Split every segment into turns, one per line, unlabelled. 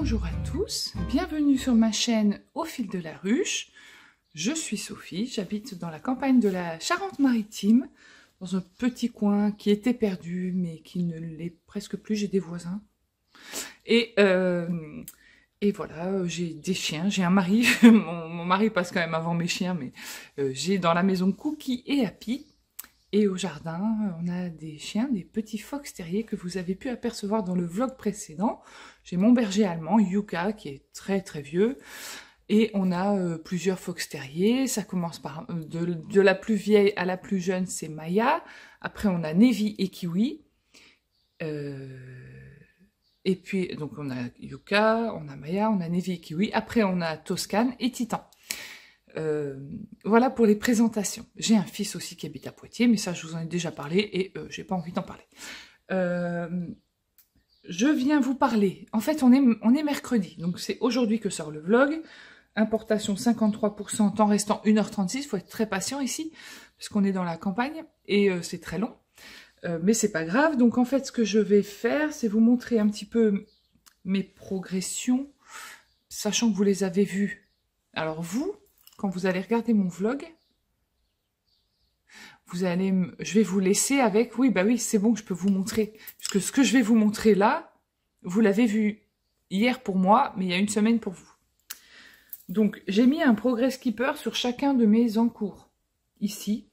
Bonjour à tous, bienvenue sur ma chaîne Au fil de la ruche. Je suis Sophie, j'habite dans la campagne de la Charente-Maritime, dans un petit coin qui était perdu, mais qui ne l'est presque plus, j'ai des voisins. Et voilà, j'ai des chiens, j'ai un mari, mon mari passe quand même avant mes chiens, mais j'ai dans la maison Cookie et Happy. Et au jardin, on a des chiens, des petits fox terriers que vous avez pu apercevoir dans le vlog précédent. J'ai mon berger allemand, Yuka, qui est très très vieux. Et on a plusieurs fox terriers. Ça commence par de la plus vieille à la plus jeune, c'est Maya. Après, on a Nevi et Kiwi. Et puis, donc on a Yuka, on a Maya, on a Nevi et Kiwi. Après, on a Toscane et Titan. Voilà pour les présentations. J'ai un fils aussi qui habite à Poitiers, mais ça je vous en ai déjà parlé et j'ai pas envie d'en parler. Je viens vous parler, en fait on est mercredi, donc c'est aujourd'hui que sort le vlog. Importation 53%, temps restant 1h36, il faut être très patient ici, parce qu'on est dans la campagne et c'est très long. Mais c'est pas grave, donc en fait ce que je vais faire, c'est vous montrer un petit peu mes progressions, sachant que vous les avez vues. Alors vous, quand vous allez regarder mon vlog, je vais vous laisser avec, oui, bah oui, c'est bon, je peux vous montrer. Puisque ce que je vais vous montrer là, vous l'avez vu hier pour moi, mais il y a une semaine pour vous. Donc, j'ai mis un progress keeper sur chacun de mes encours, ici.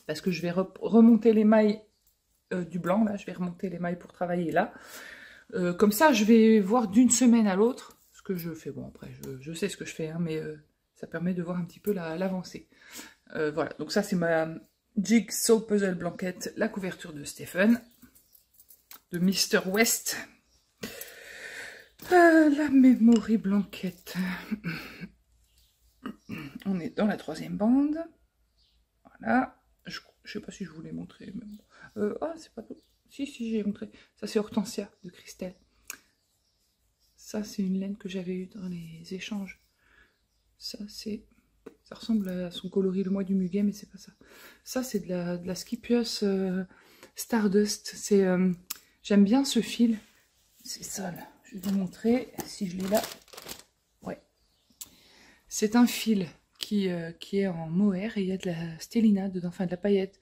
Parce que je vais remonter les mailles du blanc, là, je vais remonter les mailles pour travailler là. Comme ça, je vais voir d'une semaine à l'autre ce que je fais. Bon, après, je sais ce que je fais, hein, mais... ça permet de voir un petit peu l'avancée. Voilà, donc ça c'est ma Jigsaw Puzzle Blanket, la couverture de Stephen, de Mr. West. La Memory Blanket. On est dans la 3e bande. Voilà. Je sais pas si je vous l'ai montré. Ah, c'est pas tout. Si, j'ai montré. Ça c'est Hortensia de Christelle. Ça c'est une laine que j'avais eue dans les échanges. Ça ressemble à son coloris le mois du muguet, mais c'est pas ça. Ça, c'est de la Scipios Stardust. J'aime bien ce fil. C'est ça, là. Je vais vous montrer si je l'ai là. Ouais. C'est un fil qui est en mohair et il y a de la stélina dedans, enfin de la paillette.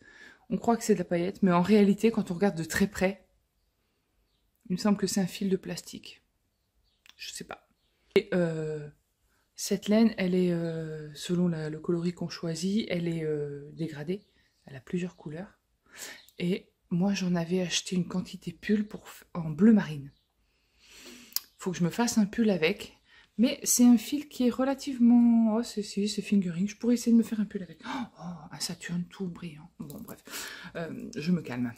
On croit que c'est de la paillette, mais en réalité, quand on regarde de très près, il me semble que c'est un fil de plastique. Je sais pas. Et cette laine, elle est, selon le coloris qu'on choisit, elle est dégradée. Elle a plusieurs couleurs. Et moi, j'en avais acheté une quantité pull en bleu marine. Faut que je me fasse un pull avec. Mais c'est un fil qui est relativement... Oh, c'est fingering. Je pourrais essayer de me faire un pull avec. Oh, un Saturne tout brillant. Bon, bref. Je me calme.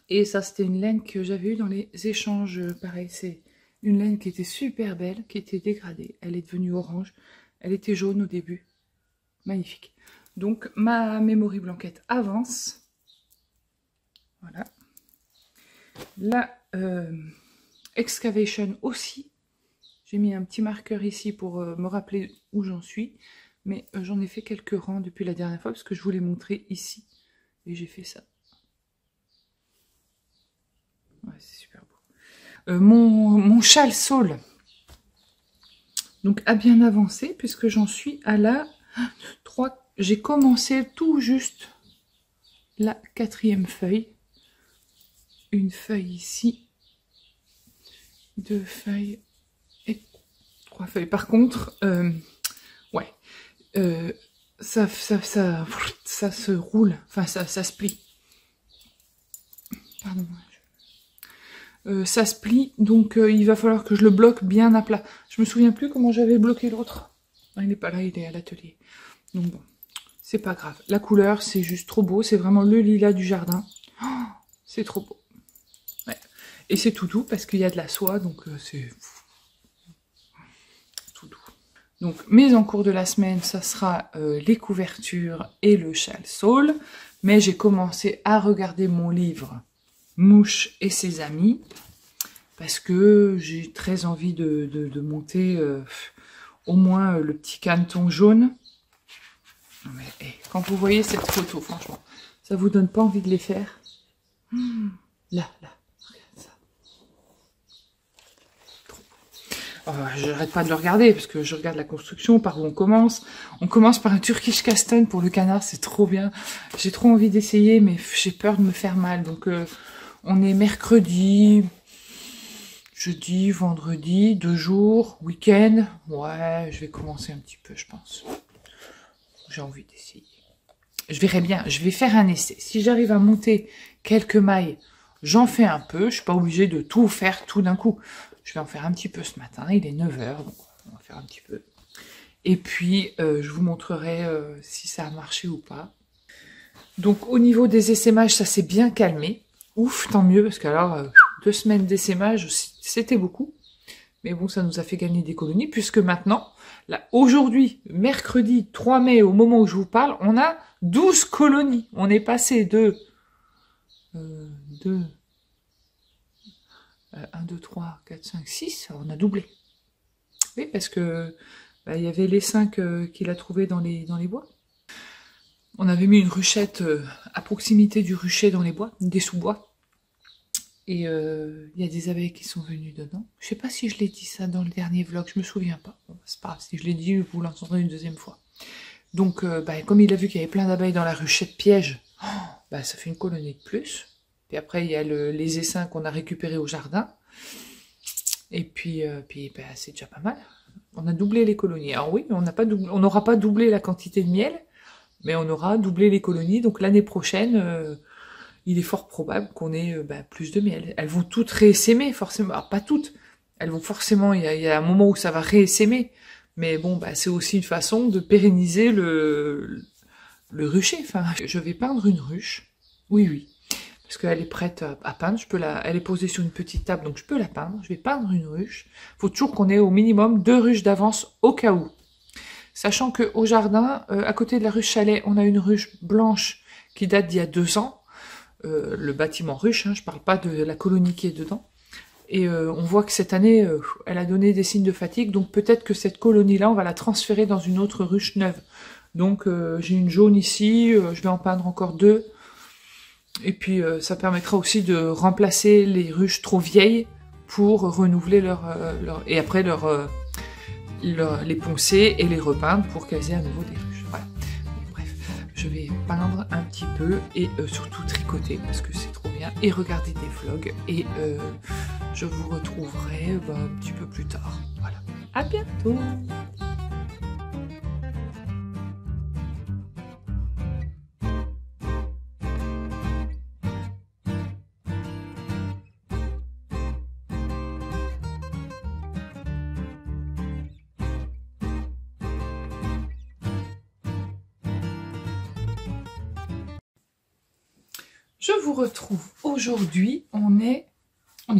Et ça, c'était une laine que j'avais eue dans les échanges. Pareil, c'est... une laine qui était super belle, qui était dégradée. Elle est devenue orange. Elle était jaune au début. Magnifique. Donc, ma Memory Blanket avance. Voilà. La Excavation aussi. J'ai mis un petit marqueur ici pour me rappeler où j'en suis. Mais j'en ai fait quelques rangs depuis la dernière fois parce que je vous l'ai montré ici. Et j'ai fait ça. Ouais, c'est super beau. Mon châle saule donc a bien avancé puisque j'en suis à la 3. J'ai commencé tout juste la 4e feuille. Une feuille ici, 2 feuilles et 3 feuilles. Par contre, ouais, ça se roule, enfin ça se plie. Pardon. Ça se plie, donc il va falloir que je le bloque bien à plat. Je me souviens plus comment j'avais bloqué l'autre. Il n'est pas là, il est à l'atelier. Donc bon, c'est pas grave. La couleur, c'est juste trop beau. C'est vraiment le lilas du jardin. Oh, c'est trop beau. Ouais. Et c'est tout doux parce qu'il y a de la soie, donc c'est tout doux. Donc mes encours de la semaine, ça sera les couvertures et le châle saule. Mais j'ai commencé à regarder mon livre Mouche et ses amis, parce que j'ai très envie de monter au moins le petit caneton jaune. Non mais, hey, quand vous voyez cette photo, franchement, ça vous donne pas envie de les faire? Là, regarde ça. Trop j'arrête pas de le regarder parce que je regarde la construction, par où on commence. On commence par un Turkish Caston pour le canard, c'est trop bien. J'ai trop envie d'essayer, mais j'ai peur de me faire mal. Donc, on est mercredi, jeudi, vendredi, 2 jours, week-end. Ouais, je vais commencer un petit peu, je pense. J'ai envie d'essayer. Je verrai bien, je vais faire un essai. Si j'arrive à monter quelques mailles, j'en fais un peu. Je suis pas obligée de tout faire tout d'un coup. Je vais en faire un petit peu ce matin. Il est 9 h, donc on va faire un petit peu. Et puis, je vous montrerai si ça a marché ou pas. Donc, au niveau des essaimages, ça s'est bien calmé. Ouf, tant mieux, parce qu'alors, 2 semaines d'essaimage, c'était beaucoup. Mais bon, ça nous a fait gagner des colonies, puisque maintenant, là, aujourd'hui, mercredi 3 mai, au moment où je vous parle, on a 12 colonies. On est passé de 1, 2, 3, 4, 5, 6, on a doublé. Oui, parce que il y avait les 5 qu'il a trouvés dans les bois. On avait mis une ruchette à proximité du rucher dans les bois, des sous-bois. Et il y a des abeilles qui sont venues dedans. Je sais pas si je l'ai dit ça dans le dernier vlog, je me souviens pas. Bon, c'est pas grave, si je l'ai dit, vous l'entendrez une deuxième fois. Donc, comme il a vu qu'il y avait plein d'abeilles dans la ruchette piège, ça fait une colonie de plus. Puis après, il y a les essaims qu'on a récupérés au jardin. Et puis c'est déjà pas mal. On a doublé les colonies. Alors oui, on n'aura pas doublé la quantité de miel, mais on aura doublé les colonies. Donc l'année prochaine, il est fort probable qu'on ait plus de miel. Elles vont toutes réessaimer, forcément. Alors pas toutes. Elles vont forcément, il y a un moment où ça va réessaimer. Mais bon, c'est aussi une façon de pérenniser le rucher. Enfin, je vais peindre une ruche. Oui, oui. Parce qu'elle est prête à peindre. Elle est posée sur une petite table, donc je peux la peindre. Je vais peindre une ruche. Il faut toujours qu'on ait au minimum 2 ruches d'avance au cas où. Sachant qu'au jardin, à côté de la ruche chalet, on a une ruche blanche qui date d'il y a 2 ans. Le bâtiment ruche, je parle pas de la colonie qui est dedans. Et on voit que cette année, elle a donné des signes de fatigue. Donc peut-être que cette colonie-là, on va la transférer dans une autre ruche neuve. Donc j'ai une jaune ici, je vais en peindre encore 2. Et puis ça permettra aussi de remplacer les ruches trop vieilles pour renouveler et après les poncer et les repeindre pour qu'elles aient à nouveau des ruches. Voilà. Bref, je vais peindre un petit peu et surtout tricoter parce que c'est trop bien et regarder des vlogs et je vous retrouverai un petit peu plus tard. Voilà. À bientôt. Je vous retrouve aujourd'hui, on est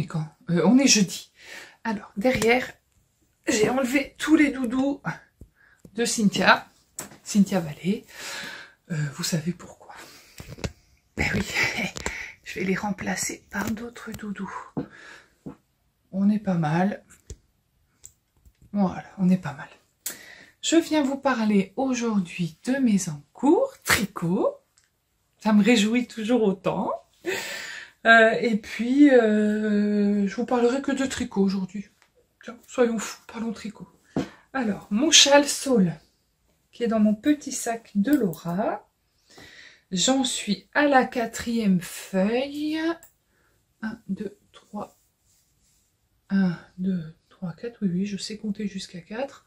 quand on est jeudi. Alors, derrière, j'ai enlevé tous les doudous de Cynthia Vallée. Vous savez pourquoi. Ben oui, je vais les remplacer par d'autres doudous. On est pas mal. Voilà, on est pas mal. Je viens vous parler aujourd'hui de mes encours tricot. Ça me réjouit toujours autant. Et puis, je vous parlerai que de tricot aujourd'hui. Tiens, soyons fous, parlons tricot. Alors, mon châle Saule, qui est dans mon petit sac de Laura. J'en suis à la 4e feuille. 1, 2, 3. 1, 2, 3, 4. Oui, je sais compter jusqu'à 4.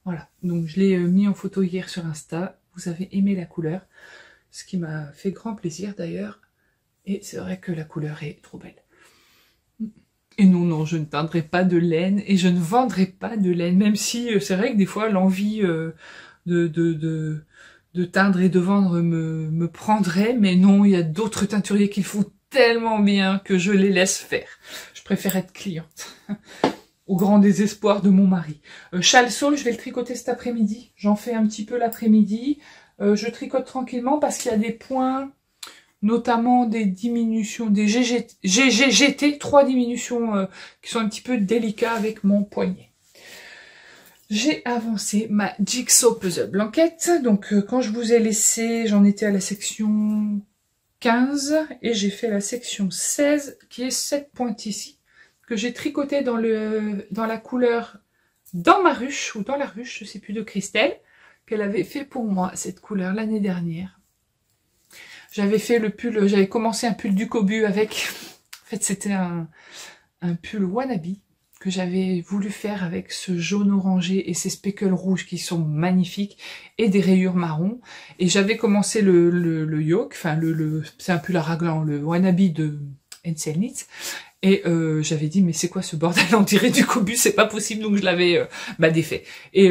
Voilà, donc je l'ai mis en photo hier sur Insta. Vous avez aimé la couleur. Ce qui m'a fait grand plaisir d'ailleurs. Et c'est vrai que la couleur est trop belle. Et non, je ne teindrai pas de laine et je ne vendrai pas de laine. Même si c'est vrai que des fois l'envie de teindre et de vendre me prendrait. Mais non, il y a d'autres teinturiers qui le font tellement bien que je les laisse faire. Je préfère être cliente. Au grand désespoir de mon mari. Châle Saule, je vais le tricoter cet après-midi. J'en fais un petit peu l'après-midi. Je tricote tranquillement parce qu'il y a des points, notamment des diminutions, des GGT, 3 diminutions qui sont un petit peu délicats avec mon poignet. J'ai avancé ma Jigsaw Puzzle Blanquette. Donc quand je vous ai laissé, j'en étais à la section 15 et j'ai fait la section 16 qui est cette pointe ici, que j'ai tricoté dans la couleur dans ma ruche, ou dans la ruche, je sais plus, de Christelle, qu'elle avait fait pour moi, cette couleur, l'année dernière. J'avais fait le pull, j'avais commencé un pull du Cobu avec, en fait c'était un pull wannabe, que j'avais voulu faire avec ce jaune orangé et ces speckles rouges qui sont magnifiques, et des rayures marron. Et j'avais commencé le yoke, enfin c'est un pull à raglan, le wannabe de Ansel Knits. Et j'avais dit, mais c'est quoi ce bordel, on dirait du Cobu, c'est pas possible, donc je l'avais défait. Et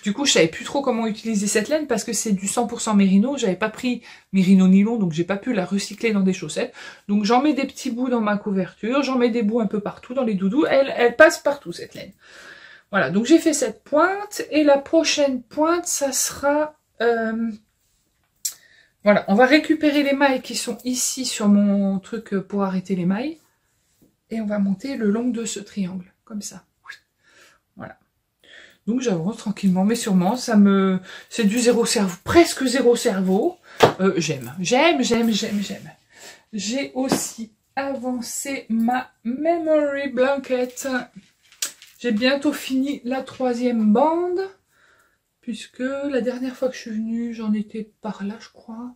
du coup, je savais plus trop comment utiliser cette laine, parce que c'est du 100% mérino, j'avais pas pris mérino nylon, donc j'ai pas pu la recycler dans des chaussettes. Donc j'en mets des petits bouts dans ma couverture, j'en mets des bouts un peu partout dans les doudous, elle passe partout cette laine. Voilà, donc j'ai fait cette pointe, et la prochaine pointe, ça sera... voilà, on va récupérer les mailles qui sont ici sur mon truc pour arrêter les mailles. Et on va monter le long de ce triangle, comme ça. Voilà. Donc j'avance tranquillement, mais sûrement, c'est du zéro cerveau, presque zéro cerveau. J'aime. J'ai aussi avancé ma memory blanket. J'ai bientôt fini la 3e bande, puisque la dernière fois que je suis venue, j'en étais par là, je crois.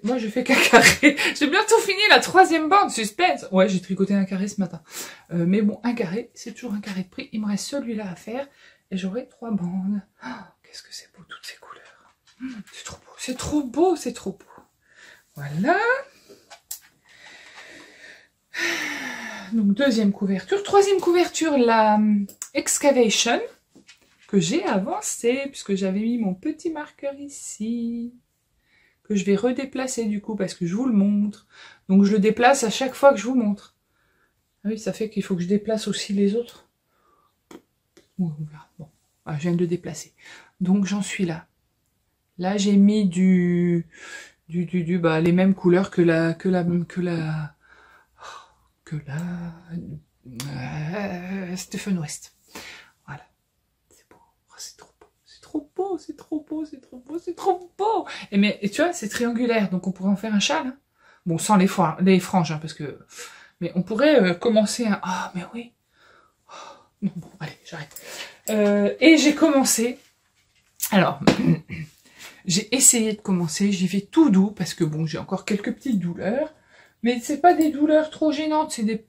Moi j'ai fait qu'un carré. J'ai bientôt fini la 3e bande, suspense. Ouais, j'ai tricoté un carré ce matin. Mais bon, un carré, c'est toujours un carré de prix. Il me reste celui-là à faire et j'aurai 3 bandes. Oh, qu'est-ce que c'est beau, toutes ces couleurs. C'est trop beau, c'est trop beau, c'est trop beau. Voilà. Donc 2e couverture. 3e couverture, la Excavation, que j'ai avancé, puisque j'avais mis mon petit marqueur ici. Que je vais redéplacer du coup parce que je vous le montre. Donc je le déplace à chaque fois que je vous montre. Ah oui, ça fait qu'il faut que je déplace aussi les autres. Bon, voilà, je viens de le déplacer. Donc j'en suis là. Là j'ai mis les mêmes couleurs que la Stephen West. Voilà. C'est beau. Oh, c'est trop beau. C'est trop beau, c'est trop beau, c'est trop beau, c'est trop beau. Et tu vois, c'est triangulaire, donc on pourrait en faire un châle. Hein. Bon, sans les franges, hein, parce que... Mais on pourrait commencer un... Ah, mais oui. Oh, non, bon, allez, j'arrête. Et j'ai commencé... Alors, j'ai essayé de commencer, j'y vais tout doux, parce que bon, j'ai encore quelques petites douleurs. Mais c'est pas des douleurs trop gênantes, c'est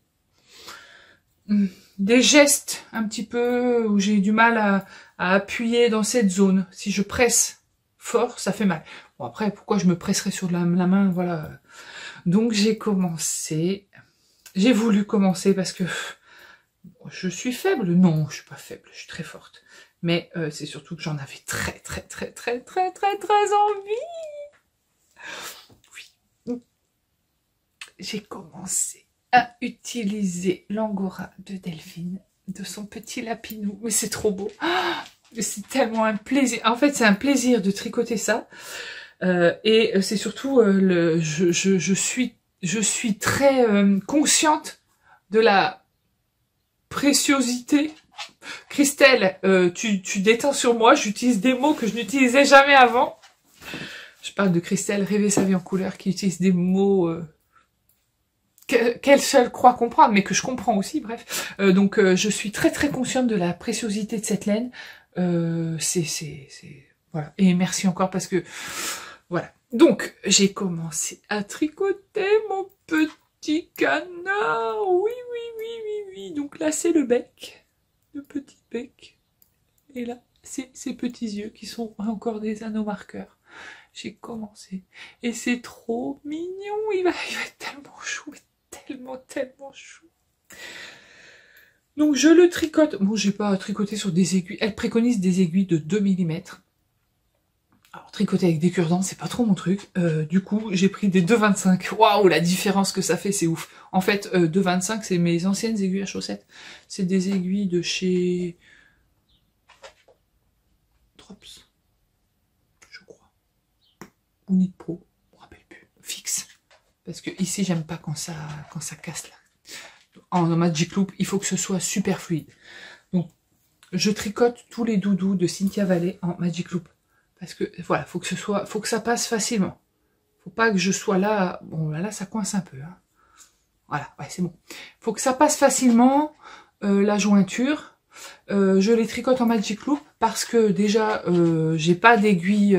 des gestes un petit peu où j'ai du mal à appuyer dans cette zone. Si je presse fort, ça fait mal. Bon, après, pourquoi je me presserais sur la main, voilà. Donc j'ai commencé, j'ai voulu commencer parce que je suis faible. Non, je suis pas faible, je suis très forte. Mais c'est surtout que j'en avais très envie. Oui. J'ai commencé à utiliser l'angora de Delphine, de son petit lapinou. Mais c'est trop beau. C'est tellement un plaisir. En fait, c'est un plaisir de tricoter ça. Et c'est surtout, je suis très consciente de la préciosité. Christelle, tu détends sur moi, j'utilise des mots que je n'utilisais jamais avant. Je parle de Christelle, Rêver sa vie en couleur, qui utilise des mots... qu'elle seule croit comprendre, mais que je comprends aussi, bref. Donc je suis très consciente de la préciosité de cette laine. Voilà. Et merci encore parce que voilà. Donc j'ai commencé à tricoter mon petit canard. Oui. Donc là c'est le bec, le petit bec. Et là c'est ses petits yeux qui sont encore des anneaux marqueurs. J'ai commencé et c'est trop mignon. Il va être tellement chou. Tellement chou. Donc je le tricote. Bon, j'ai pas tricoté sur des aiguilles. Elle préconise des aiguilles de 2 mm. Alors tricoter avec des cure-dents, c'est pas trop mon truc. Du coup, j'ai pris des 2,25. Waouh, la différence que ça fait, c'est ouf. En fait, 2,25, c'est mes anciennes aiguilles à chaussettes. C'est des aiguilles de chez Drops, je crois. Ou Knit Pro, je me rappelle plus. Fixe. Parce que ici, j'aime pas quand ça casse là. En Magic Loop, il faut que ce soit super fluide. Donc, je tricote tous les doudous de Cynthia Vallée en Magic Loop. Parce que, voilà, faut que ça passe facilement. Faut pas que je sois là... Bon, là, ça coince un peu. Hein. Voilà, ouais, c'est bon. Faut que ça passe facilement, la jointure. Je les tricote en Magic Loop parce que déjà, j'ai pas d'aiguille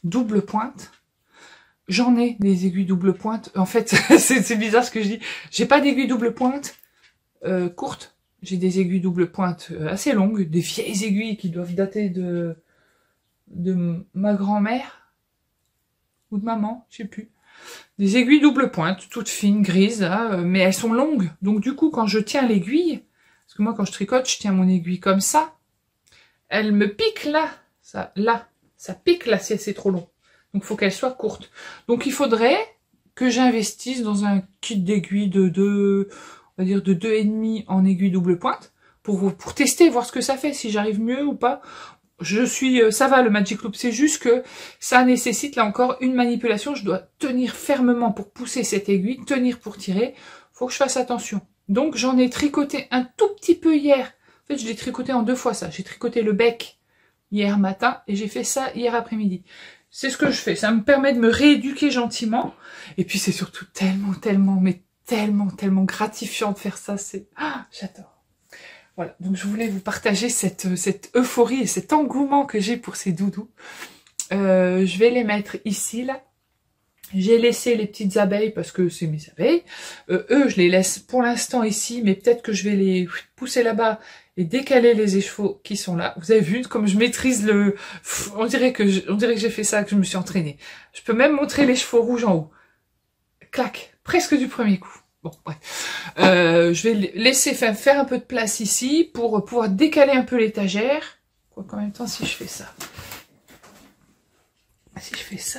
double pointe. J'en ai des aiguilles double pointe. En fait, c'est bizarre ce que je dis. J'ai pas d'aiguilles double pointe courtes. J'ai des aiguilles double pointe assez longues, des vieilles aiguilles qui doivent dater de ma grand-mère ou de maman, je sais plus. Des aiguilles double pointe, toutes fines, grises, là, mais elles sont longues. Donc du coup, quand je tiens l'aiguille, parce que moi quand je tricote, je tiens mon aiguille comme ça, elle me pique là, ça pique là si c'est trop long. Donc il faut qu'elle soit courte. Donc il faudrait que j'investisse dans un kit d'aiguilles de 2, on va dire de 2,5 en aiguille double pointe, pour tester, voir ce que ça fait, si j'arrive mieux ou pas. Ça va le Magic Loop, c'est juste que ça nécessite là encore une manipulation, je dois tenir fermement pour pousser cette aiguille, tenir pour tirer, faut que je fasse attention. Donc j'en ai tricoté un tout petit peu hier, en fait je l'ai tricoté en 2 fois ça, j'ai tricoté le bec hier matin et j'ai fait ça hier après-midi. C'est ce que je fais, ça me permet de me rééduquer gentiment, et puis c'est surtout tellement gratifiant de faire ça, c'est... Ah, j'adore. Voilà, donc je voulais vous partager cette euphorie et cet engouement que j'ai pour ces doudous. Je vais les mettre ici, là. J'ai laissé les petites abeilles parce que c'est mes abeilles. Eux, je les laisse pour l'instant ici, mais peut-être que je vais les pousser là-bas et décaler les écheveaux qui sont là. Vous avez vu comme je maîtrise le... On dirait que j'ai fait ça, que je me suis entraînée. Je peux même montrer les chevaux rouges en haut. Clac, presque du premier coup. Bon, bref. Je vais laisser faire un peu de place ici pour pouvoir décaler un peu l'étagère. Quoi qu'en même temps, si je fais ça,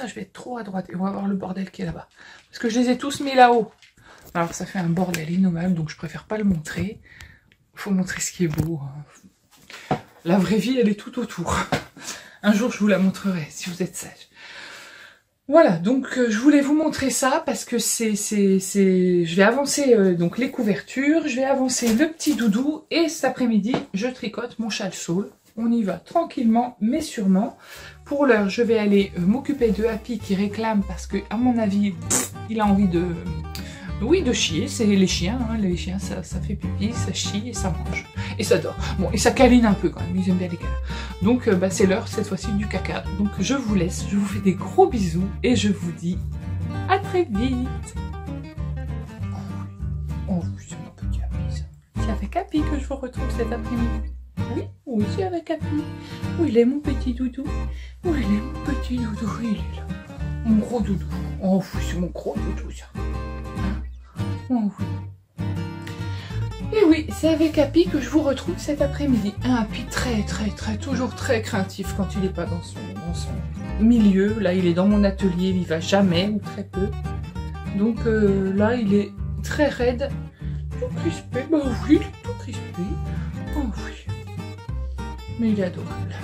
je vais être trop à droite et on va voir le bordel qui est là-bas. Parce que je les ai tous mis là-haut. Alors ça fait un bordel innommable, donc je préfère pas le montrer. Il faut montrer ce qui est beau. La vraie vie, elle est tout autour. Un jour, je vous la montrerai, si vous êtes sage. Voilà, donc je voulais vous montrer ça parce que je vais avancer donc les couvertures, je vais avancer le petit doudou et cet après-midi, je tricote mon châle saule. On y va tranquillement mais sûrement. Pour l'heure, je vais aller m'occuper de Happy qui réclame parce que à mon avis, il a envie de... Oui, de chier, c'est les chiens, hein. Les chiens ça fait pipi, ça chie et ça mange. Et ça dort. Bon, et ça câline un peu quand même, ils aiment bien les câlins. Donc c'est l'heure cette fois-ci du caca. Donc je vous laisse, je vous fais des gros bisous et je vous dis à très vite. Oh oui, c'est mon petit Happy ça. C'est avec Happy que je vous retrouve cet après-midi. Oui, c'est avec Happy. Où il est mon petit doudou? Où il est mon petit doudou? Il est là. Mon gros doudou. Oh oui, c'est mon gros doudou ça. Oh oui. Et oui, c'est avec Happy que je vous retrouve cet après-midi. Un Happy toujours très craintif quand il n'est pas dans son milieu. Là, il est dans mon atelier, il va jamais ou très peu. Donc là, il est très raide, tout crispé. Bah oui, il est tout crispé. Oh oui. Mais il est adorable.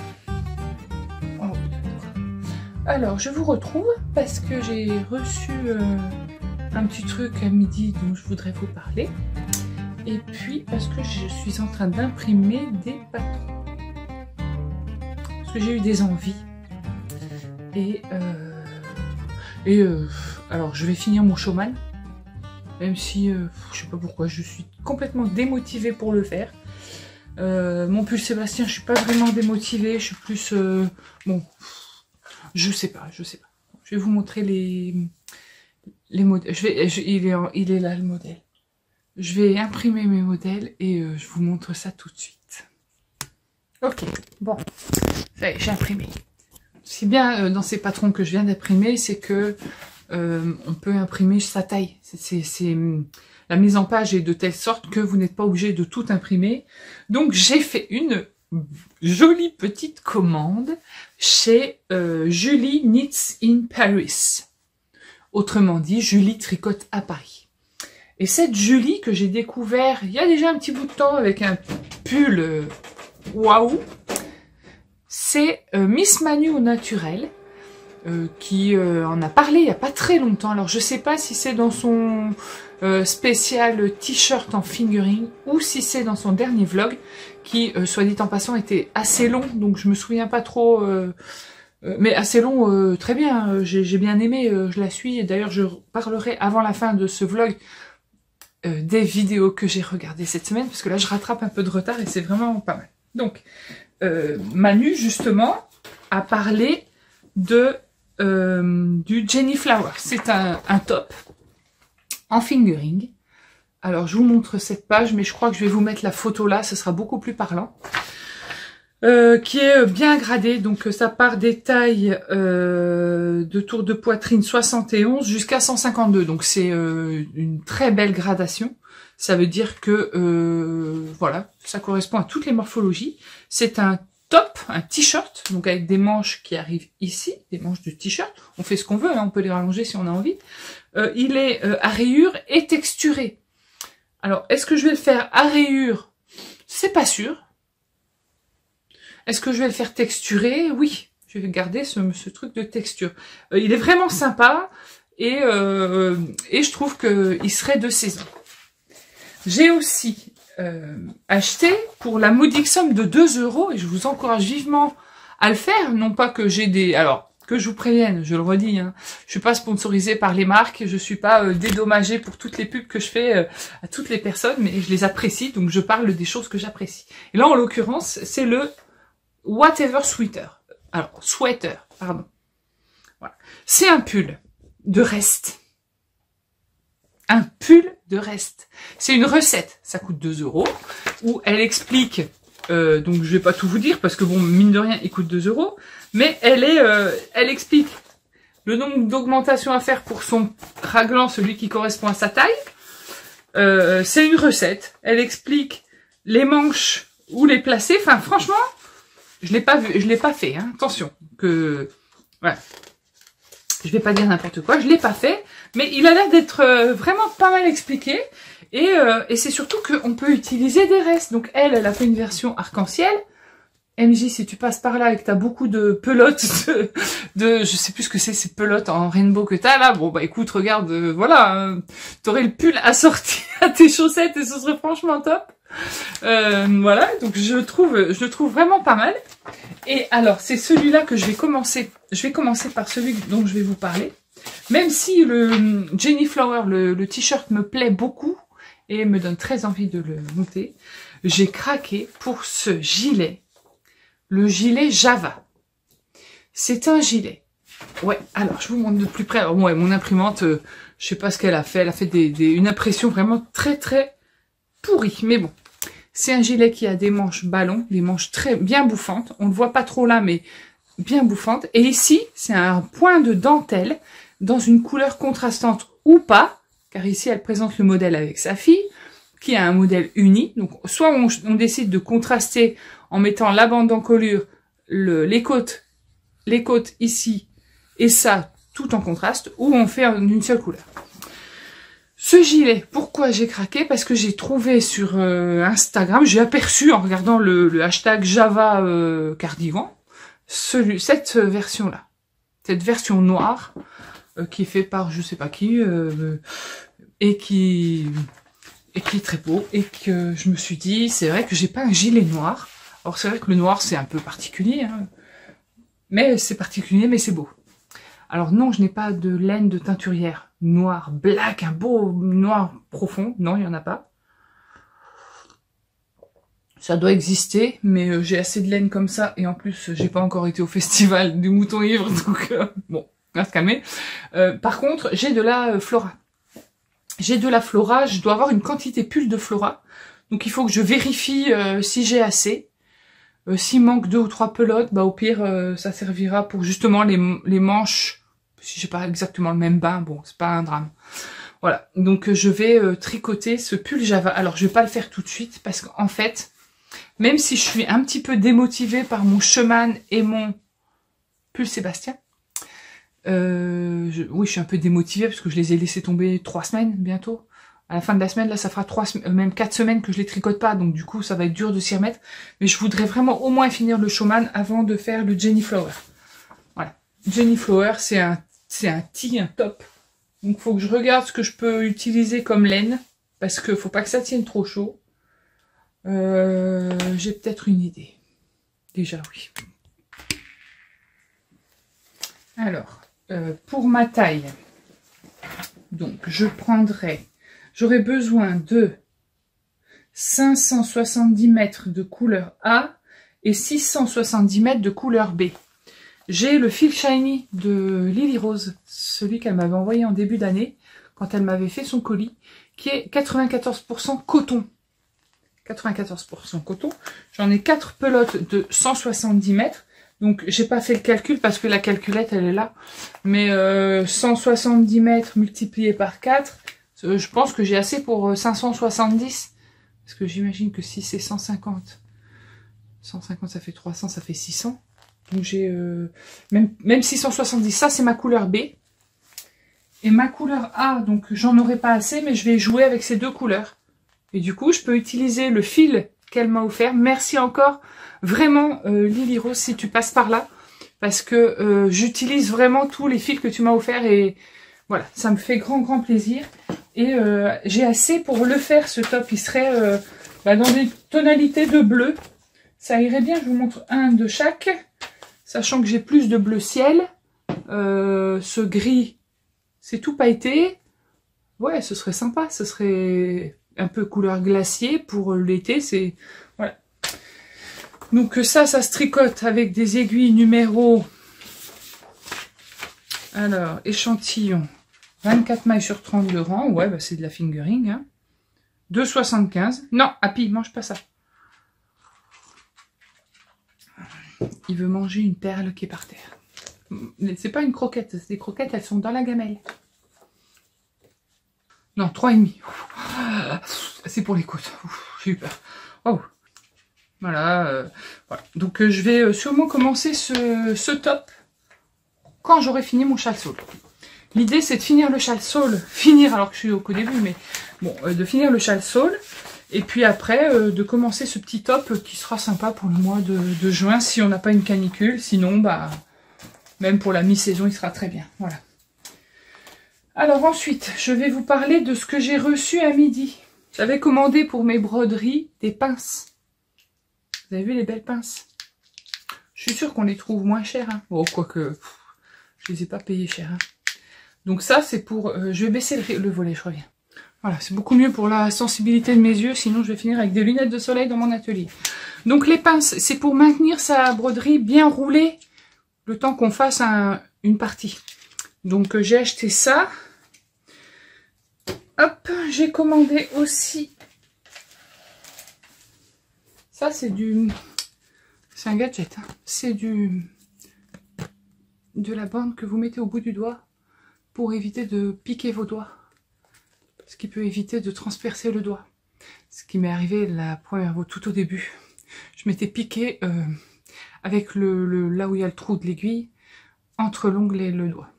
Oh oui, adorable. Alors, je vous retrouve parce que j'ai reçu... un petit truc à midi dont je voudrais vous parler. Et puis parce que je suis en train d'imprimer des patrons. Parce que j'ai eu des envies. Alors je vais finir mon showman. Même si je sais pas pourquoi, je suis complètement démotivée pour le faire. Mon pull Sébastien, je suis pas vraiment démotivée. Je suis plus... bon, je sais pas. Je vais vous montrer les modèles. Il est là le modèle. Je vais imprimer mes modèles et je vous montre ça tout de suite. Ok, bon, ça y est, j'ai imprimé. Ce qui est bien dans ces patrons que je viens d'imprimer, c'est que on peut imprimer sa taille. La mise en page est de telle sorte que vous n'êtes pas obligé de tout imprimer. Donc j'ai fait une jolie petite commande chez Julie Knits in Paris. Autrement dit, Julie tricote à Paris. Et cette Julie que j'ai découvert il y a déjà un petit bout de temps avec un pull waouh, c'est Miss Manu au naturel qui en a parlé il n'y a pas très longtemps. Alors je sais pas si c'est dans son spécial t-shirt en fingering ou si c'est dans son dernier vlog qui, soit dit en passant, était assez long. Donc je me souviens pas trop... mais assez long, très bien, j'ai bien aimé, je la suis, et d'ailleurs je parlerai avant la fin de ce vlog des vidéos que j'ai regardées cette semaine, parce que là je rattrape un peu de retard et c'est vraiment pas mal. Donc, Manu justement a parlé de du Jenny Flower. C'est un top en fingering. Alors je vous montre cette page, mais je crois que je vais vous mettre la photo là, ce sera beaucoup plus parlant. Qui est bien gradé, donc ça part des tailles de tour de poitrine 71 jusqu'à 152, donc c'est une très belle gradation. Ça veut dire que voilà, ça correspond à toutes les morphologies. C'est un top, un t-shirt, donc avec des manches qui arrivent ici, des manches de t-shirt. On fait ce qu'on veut, hein, on peut les rallonger si on a envie. Il est à rayures et texturé. Alors, est-ce que je vais le faire à rayures? C'est pas sûr. Est-ce que je vais le faire texturer? Oui, je vais garder ce truc de texture. Il est vraiment sympa et je trouve qu'il serait de saison. J'ai aussi acheté pour la modique somme de 2 € et je vous encourage vivement à le faire. Non pas que j'ai des... Alors, que je vous prévienne, je le redis, hein, je suis pas sponsorisée par les marques, je suis pas dédommagée pour toutes les pubs que je fais à toutes les personnes, mais je les apprécie, donc je parle des choses que j'apprécie. Et là, en l'occurrence, c'est le Whatever Sweater. Alors, sweater, pardon. Voilà. C'est un pull de reste. Un pull de reste. C'est une recette. Ça coûte 2 € où elle explique, donc je vais pas tout vous dire parce que bon, mine de rien, il coûte 2 €, mais elle explique le nombre d'augmentations à faire pour son raglan, celui qui correspond à sa taille. C'est une recette. Elle explique les manches où les placer. Enfin, franchement, je l'ai pas vu, je l'ai pas fait, hein. Attention, que voilà. Je vais pas dire n'importe quoi, je l'ai pas fait, mais il a l'air d'être vraiment pas mal expliqué. Et c'est surtout qu'on peut utiliser des restes. Donc elle a fait une version arc-en-ciel. MJ, si tu passes par là et que t'as beaucoup de pelotes je sais plus ce que c'est, ces pelotes en rainbow que t'as là, bon bah écoute, regarde, voilà, t'aurais le pull assorti à tes chaussettes et ce serait franchement top. Voilà, donc je le trouve vraiment pas mal. Et alors, c'est celui-là que je vais commencer. Je vais commencer par celui dont je vais vous parler. Même si le Jenny Flower, le t-shirt me plaît beaucoup et me donne très envie de le monter, j'ai craqué pour ce gilet. Le gilet Java. C'est un gilet. Ouais, alors je vous montre de plus près. Alors, ouais, mon imprimante, je sais pas ce qu'elle a fait. Elle a fait une impression vraiment très très pourrie. Mais bon. C'est un gilet qui a des manches ballons, des manches très bien bouffantes. On ne le voit pas trop là, mais bien bouffantes. Et ici, c'est un point de dentelle dans une couleur contrastante ou pas, car ici, elle présente le modèle avec sa fille, qui a un modèle uni. Donc, soit on décide de contraster en mettant la bande d'encolure, les côtes ici, et ça, tout en contraste, ou on fait en une seule couleur. Ce gilet, pourquoi j'ai craqué? Parce que j'ai trouvé sur Instagram, j'ai aperçu en regardant le hashtag Java cardigan, cette version-là. Cette version noire, qui est faite par je sais pas qui, et qui est très beau. Et que je me suis dit, c'est vrai que j'ai pas un gilet noir. Alors c'est vrai que le noir c'est un peu particulier, hein, mais c'est particulier, mais c'est beau. Alors non, je n'ai pas de laine de teinturière noir, black, un beau noir profond. Non, il n'y en a pas. Ça doit exister, mais j'ai assez de laine comme ça. Et en plus, j'ai pas encore été au festival du mouton ivre, donc bon, on va se calmer. Par contre, j'ai de la Flora. J'ai de la Flora, je dois avoir une quantité pull de Flora. Donc il faut que je vérifie si j'ai assez. S'il manque 2 ou 3 pelotes, bah au pire, ça servira pour justement les manches. Si j'ai pas exactement le même bain, bon, c'est pas un drame. Voilà, donc je vais tricoter ce pull Java. Alors, je vais pas le faire tout de suite, parce qu'en fait, même si je suis un petit peu démotivée par mon Schumann et mon pull Sébastien, oui, je suis un peu démotivée, parce que je les ai laissés tomber 3 semaines, bientôt. À la fin de la semaine, là, ça fera 4 semaines que je les tricote pas, donc du coup, ça va être dur de s'y remettre. Mais je voudrais vraiment au moins finir le Schumann avant de faire le Jenny Flower. Voilà. Jenny Flower, c'est un tee, un top. Donc, faut que je regarde ce que je peux utiliser comme laine, parce que faut pas que ça tienne trop chaud. J'ai peut-être une idée. Déjà, oui. Alors, pour ma taille, donc, je J'aurai besoin de 570 mètres de couleur A et 670 mètres de couleur B. J'ai le fil shiny de Lily Rose, celui qu'elle m'avait envoyé en début d'année, quand elle m'avait fait son colis, qui est 94% coton. 94% coton. J'en ai 4 pelotes de 170 mètres. Donc, j'ai pas fait le calcul parce que la calculette, elle est là. Mais 170 mètres multiplié par 4, je pense que j'ai assez pour 570. Parce que j'imagine que si c'est 150, 150 ça fait 300, ça fait 600. Donc j'ai même 670, ça c'est ma couleur B. Et ma couleur A, donc j'en aurai pas assez, mais je vais jouer avec ces deux couleurs. Et du coup, je peux utiliser le fil qu'elle m'a offert. Merci encore, vraiment Lily Rose, si tu passes par là. Parce que j'utilise vraiment tous les fils que tu m'as offerts. Et voilà, ça me fait grand plaisir. Et j'ai assez pour le faire, ce top. Il serait dans des tonalités de bleu. Ça irait bien, je vous montre un de chaque. Sachant que j'ai plus de bleu ciel. Ce gris, c'est tout pailleté. Ouais, ce serait sympa. Ce serait un peu couleur glacier pour l'été. C'est voilà. Donc ça se tricote avec des aiguilles numéro. Alors, échantillon. 24 mailles sur 32 rangs. Ouais, bah c'est de la fingering. Hein. 2,75. Non, Happy, mange pas ça. Il veut manger une perle qui est par terre. C'est pas une croquette. Les croquettes, elles sont dans la gamelle. Non, 3,5. C'est pour les côtes. J'ai eu peur. Oh. Voilà, voilà. Donc je vais sûrement commencer ce top quand j'aurai fini mon châle saule. L'idée c'est de finir le châle saule, alors que je suis au début, mais bon, de finir le châle saule, et puis après de commencer ce petit top qui sera sympa pour le mois de juin si on n'a pas une canicule, sinon bah même pour la mi-saison il sera très bien, voilà. Alors ensuite, je vais vous parler de ce que j'ai reçu à midi. J'avais commandé pour mes broderies des pinces. Vous avez vu les belles pinces? Je suis sûre qu'on les trouve moins chères. Hein. Oh, quoique, je les ai pas payées chères. Hein. Donc ça, c'est pour... je vais baisser le volet, je reviens. Voilà, c'est beaucoup mieux pour la sensibilité de mes yeux. Sinon, je vais finir avec des lunettes de soleil dans mon atelier. Donc les pinces, c'est pour maintenir sa broderie bien roulée le temps qu'on fasse une partie. Donc j'ai acheté ça. Hop, j'ai commandé aussi... Ça, c'est du... C'est un gadget. Hein. C'est de la bande que vous mettez au bout du doigt pour éviter de piquer vos doigts. Ce qui peut éviter de transpercer le doigt. Ce qui m'est arrivé la première fois, tout au début. Je m'étais piqué avec là où il y a le trou de l'aiguille entre l'ongle et le doigt.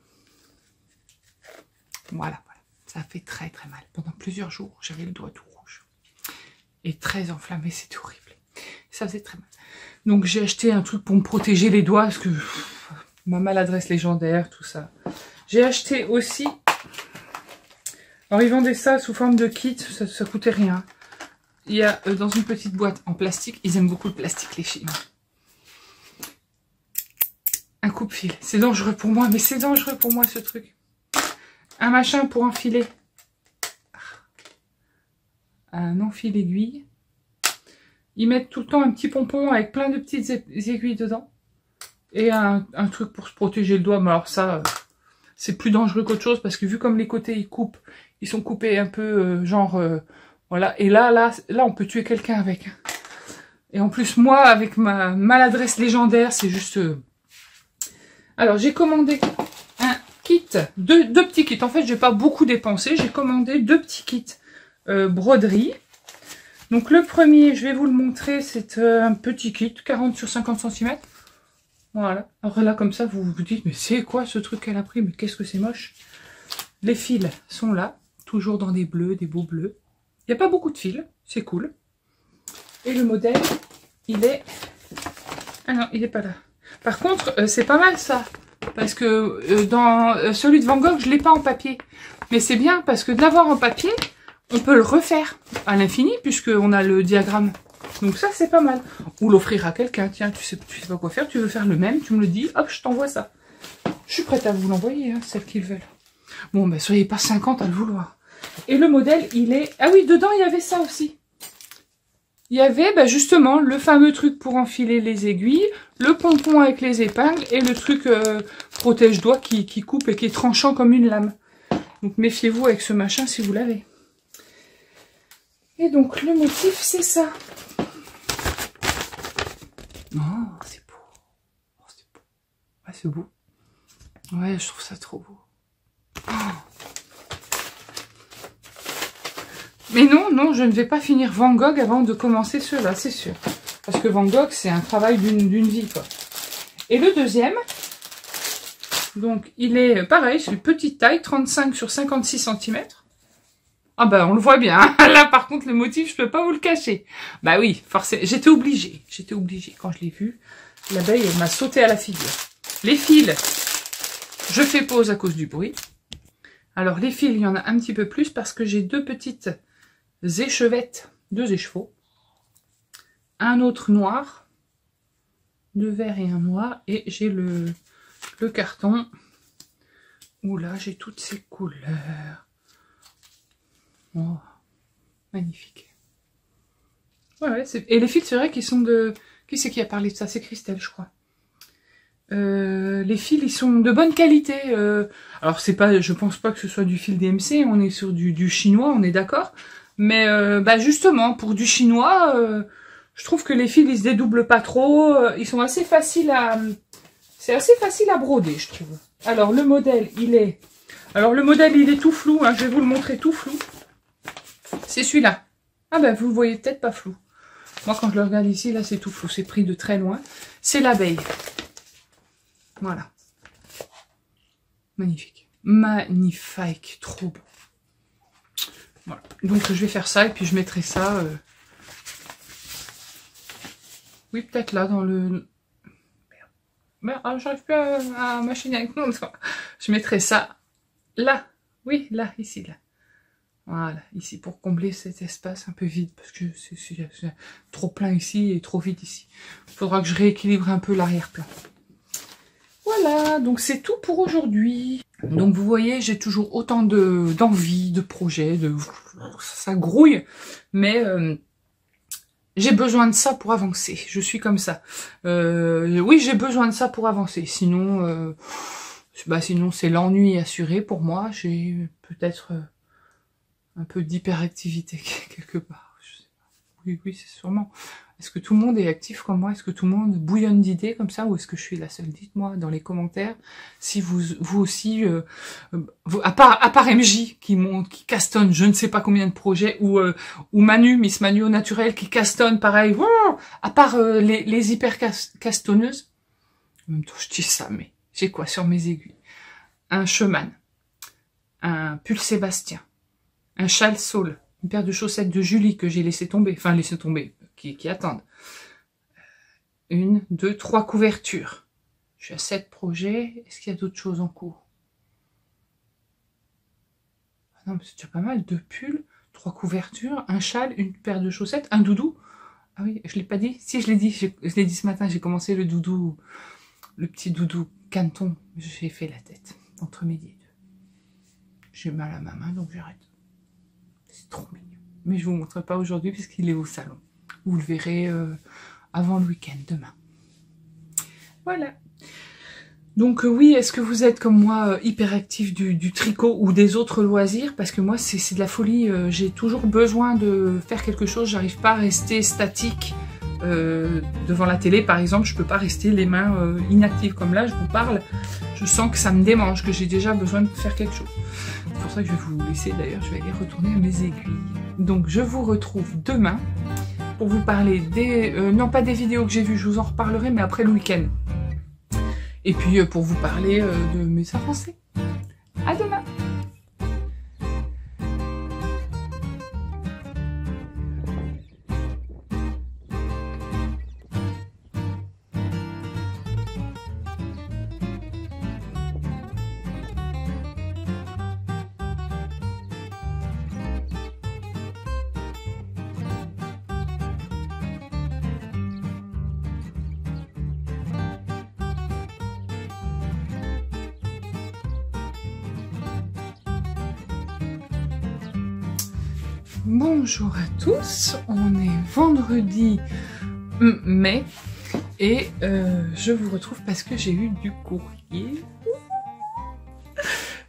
Voilà. Ça a fait très mal. Pendant plusieurs jours, j'avais le doigt tout rouge. Et très enflammé, c'était horrible. Ça faisait très mal. Donc j'ai acheté un truc pour me protéger les doigts, parce que ma maladresse légendaire, tout ça. J'ai acheté aussi... Alors ils vendaient ça sous forme de kit, ça coûtait rien. Il y a dans une petite boîte en plastique, ils aiment beaucoup le plastique les Chinois. Un coupe-fil. C'est dangereux pour moi, mais c'est dangereux pour moi ce truc. Un machin pour enfiler. Un enfil aiguille. Ils mettent tout le temps un petit pompon avec plein de petites aiguilles dedans. Et un truc pour se protéger le doigt. Mais alors ça, c'est plus dangereux qu'autre chose. Parce que vu comme les côtés, ils sont coupés un peu voilà. Et là, on peut tuer quelqu'un avec. Et en plus, moi, avec ma maladresse légendaire, c'est juste... Alors, j'ai commandé un kit, deux petits kits. En fait, j'ai pas beaucoup dépensé. J'ai commandé 2 petits kits broderie. Donc le premier, je vais vous le montrer, c'est un petit kit, 40 sur 50 cm. Voilà. Alors là, comme ça, vous vous dites, mais c'est quoi ce truc qu'elle a pris? Mais qu'est-ce que c'est moche. Les fils sont là, toujours dans des bleus, des beaux bleus. Il n'y a pas beaucoup de fils, c'est cool. Et le modèle, il est... Ah non, il n'est pas là. Par contre, c'est pas mal ça. Parce que dans celui de Van Gogh, je ne l'ai pas en papier. Mais c'est bien, parce que de l'avoir en papier... On peut le refaire à l'infini puisqu'on a le diagramme. Donc ça, c'est pas mal. Ou l'offrir à quelqu'un. Tiens, tu sais pas quoi faire, tu veux faire le même, tu me le dis, hop, je t'envoie ça. Je suis prête à vous l'envoyer, hein, celles qu'ils veulent. Bon, ben soyez pas 50 à le vouloir. Et le modèle, il est... Ah oui, dedans, il y avait ça aussi. Il y avait bah, justement le fameux truc pour enfiler les aiguilles, le pompon avec les épingles et le truc protège-doigts qui coupe et qui est tranchant comme une lame. Donc méfiez-vous avec ce machin si vous l'avez. Et donc le motif, c'est ça. Oh, c'est beau. Oh, c'est beau. Ouais, c'est beau. Ouais, je trouve ça trop beau. Oh. Mais non, non, je ne vais pas finir Van Gogh avant de commencer ceux-là, c'est sûr. Parce que Van Gogh, c'est un travail d'une vie, quoi. Et le deuxième, donc, il est pareil, c'est une petite taille, 35 sur 56 cm. Ah bah, on le voit bien. Là, par contre, le motif, je peux pas vous le cacher. Bah oui, forcément, j'étais obligée. J'étais obligée. Quand je l'ai vu, l'abeille, elle m'a sauté à la figure. Les fils, je fais pause à cause du bruit. Alors, les fils, il y en a un petit peu plus parce que j'ai deux petites échevettes, deux écheveaux. Un autre noir, deux verts et un noir. Et j'ai le carton où là, j'ai toutes ces couleurs. Oh, magnifique. Ouais, ouais, et les fils, c'est vrai qu'ils sont de... Qui c'est qui a parlé de ça? C'est Christelle, je crois. Les fils, ils sont de bonne qualité. Alors, c'est pas, je pense pas que ce soit du fil DMC, on est sur du chinois, on est d'accord. Mais bah justement, pour du chinois, je trouve que les fils, ils se dédoublent pas trop. Ils sont assez faciles à... C'est assez facile à broder, je trouve. Alors, le modèle, il est... Alors, le modèle, il est tout flou, hein, je vais vous le montrer tout flou. C'est celui-là. Ah ben, vous le voyez peut-être pas flou. Moi, quand je le regarde ici, là, c'est tout flou. C'est pris de très loin. C'est l'abeille. Voilà. Magnifique. Magnifique. Trop beau. Voilà. Donc, je vais faire ça et puis je mettrai ça... Oui, peut-être là, dans le... Merde, j'arrive plus à machiner avec moi. Je mettrai ça là. Oui, là, ici, là. Voilà, ici, pour combler cet espace un peu vide, parce que c'est trop plein ici et trop vide ici. Il faudra que je rééquilibre un peu l'arrière-plan. Voilà, donc c'est tout pour aujourd'hui. Donc vous voyez, j'ai toujours autant d'envie, de projets, ça grouille, mais j'ai besoin de ça pour avancer. Je suis comme ça. Oui, j'ai besoin de ça pour avancer. Sinon, sinon c'est l'ennui assuré pour moi. J'ai peut-être... un peu d'hyperactivité quelque part. Je sais pas. Oui, oui, c'est sûrement. Est-ce que tout le monde est actif comme moi? Est-ce que tout le monde bouillonne d'idées comme ça? Ou est-ce que je suis la seule? Dites-moi dans les commentaires si vous aussi, à part MJ qui castonne je ne sais pas combien de projets, ou Manu, Miss Manu au naturel qui castonne pareil, à part les hyper castonneuses. En même temps, je dis ça, mais j'ai quoi sur mes aiguilles? Un Schumann, un Pull Sébastien, un châle Saul, une paire de chaussettes de Julie que j'ai laissé tomber, enfin laissé tomber, qui attendent. 1, 2, 3 couvertures. Je suis à 7 projets. Est-ce qu'il y a d'autres choses en cours? Ah non, mais c'est déjà pas mal. 2 pulls, 3 couvertures, un châle, une paire de chaussettes, un doudou. Ah oui, je l'ai pas dit? Si, je l'ai dit. Je l'ai dit ce matin, j'ai commencé le doudou, le petit doudou canton. J'ai fait la tête entre midi et 2. J'ai mal à ma main, donc j'arrête. C'est trop mignon. Mais je vous montre pas aujourd'hui puisqu'il est au salon. Vous le verrez avant le week-end, demain. Voilà. Donc oui, est-ce que vous êtes comme moi hyperactif du tricot ou des autres loisirs? Parce que moi, c'est de la folie. J'ai toujours besoin de faire quelque chose. J'arrive pas à rester statique devant la télé, par exemple. Je peux pas rester les mains inactives. Comme là, je vous parle. Je sens que ça me démange, que j'ai déjà besoin de faire quelque chose. C'est pour ça que je vais vous laisser, d'ailleurs, je vais aller retourner à mes aiguilles. Donc, je vous retrouve demain pour vous parler des... non, pas des vidéos que j'ai vues, je vous en reparlerai, mais après le week-end. Et puis, pour vous parler de mes avancées. À demain! Bonjour à tous, on est vendredi mai et je vous retrouve parce que j'ai eu du courrier.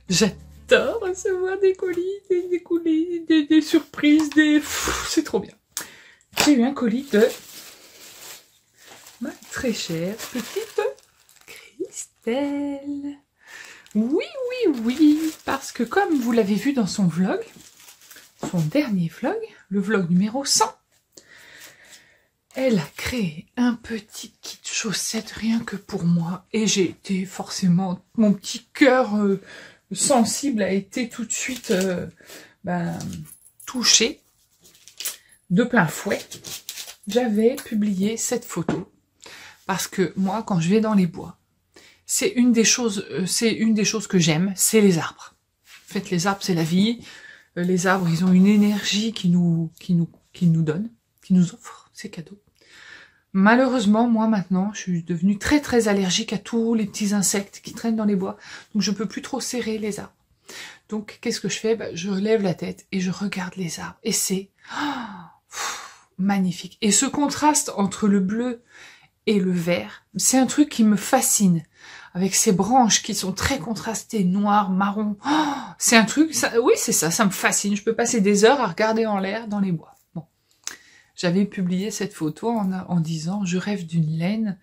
J'adore recevoir des colis, des colis, des surprises, c'est trop bien. J'ai eu un colis de ma très chère petite Christelle. Oui, parce que comme vous l'avez vu dans son vlog, son dernier vlog, le vlog numéro 100, elle a créé un petit kit chaussettes rien que pour moi. Et j'ai été forcément, mon petit cœur sensible a été tout de suite touché de plein fouet. J'avais publié cette photo parce que moi, quand je vais dans les bois, c'est une des choses que j'aime, c'est les arbres. En fait, les arbres, c'est la vie. Les arbres, ils ont une énergie qui nous donne, qui nous offre, c'est cadeau. Malheureusement, moi maintenant, je suis devenue très allergique à tous les petits insectes qui traînent dans les bois. Donc je peux plus trop serrer les arbres. Donc qu'est-ce que je fais? Je lève la tête et je regarde les arbres. Et c'est magnifique. Et ce contraste entre le bleu et le vert, c'est un truc qui me fascine. Avec ces branches qui sont très contrastées, noir, marron. C'est un truc, oui c'est ça, ça me fascine. Je peux passer des heures à regarder en l'air dans les bois. Bon. J'avais publié cette photo en disant « Je rêve d'une laine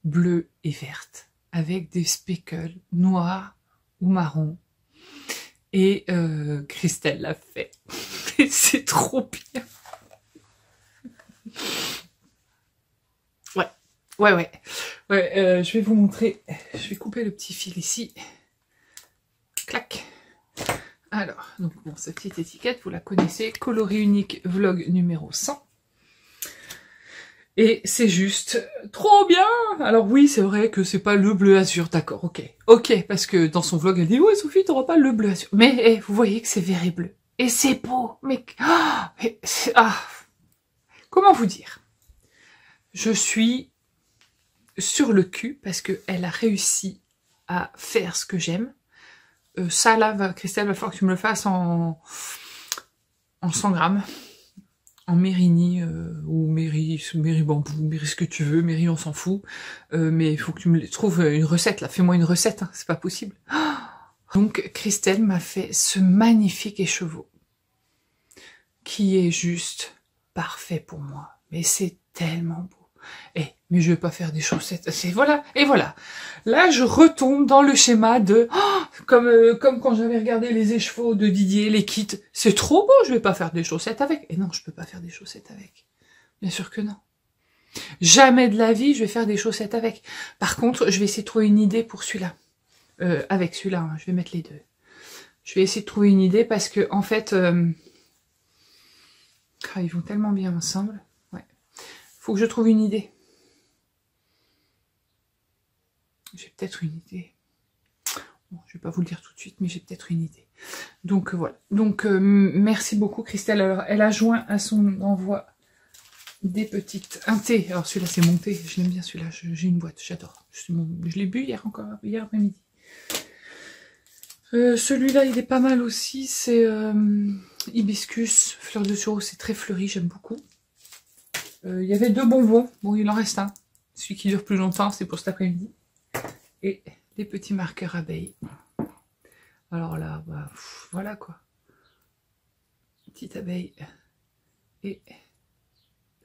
bleue et verte, avec des speckles noirs ou marrons. » Et Christelle l'a fait. Et c'est trop bien. Ouais, je vais vous montrer. Je vais couper le petit fil ici. Clac. Alors, donc bon, cette petite étiquette, vous la connaissez. Coloris unique, vlog numéro 100. Et c'est juste trop bien. Alors oui, c'est vrai que c'est pas le bleu azur, d'accord, ok, parce que dans son vlog, elle dit « Ouais, Sophie, t'auras pas le bleu azur. » Mais vous voyez que c'est vert et bleu. Et c'est beau. Comment vous dire? Je suis sur le cul parce que elle a réussi à faire ce que j'aime. Ça là, Christelle, va falloir que tu me le fasses en 100 grammes. En mérigny ou méri bambou, méri ce que tu veux, méri on s'en fout. Mais il faut que tu me trouves une recette là. Fais-moi une recette, hein, c'est pas possible. Donc Christelle m'a fait ce magnifique écheveau qui est juste parfait pour moi. Mais c'est tellement beau. Mais je vais pas faire des chaussettes. Voilà. Et voilà. Là, je retombe dans le schéma de comme quand j'avais regardé les écheveaux de Didier, les kits. C'est trop beau. Je vais pas faire des chaussettes avec. Et non, je peux pas faire des chaussettes avec. Bien sûr que non. Jamais de la vie, je vais faire des chaussettes avec. Par contre, je vais essayer de trouver une idée pour celui-là. Avec celui-là, hein, je vais mettre les deux. Je vais essayer de trouver une idée parce que en fait, ils vont tellement bien ensemble. Faut que je trouve une idée. J'ai peut-être une idée. Bon, je vais pas vous le dire tout de suite, mais j'ai peut-être une idée. Donc voilà. Donc merci beaucoup Christelle. Alors elle a joint à son envoi des petites un thé. Alors celui-là c'est mon thé. Je l'aime bien celui-là. J'ai une boîte. J'adore. Je l'ai bu hier après-midi. Celui-là il est pas mal aussi. C'est hibiscus, fleur de sureau. C'est très fleuri. J'aime beaucoup. Il y avait 2 bonbons, bon il en reste un. Celui qui dure plus longtemps, c'est pour cet après-midi. Et les petits marqueurs abeilles. Alors là, voilà quoi. Petite abeille et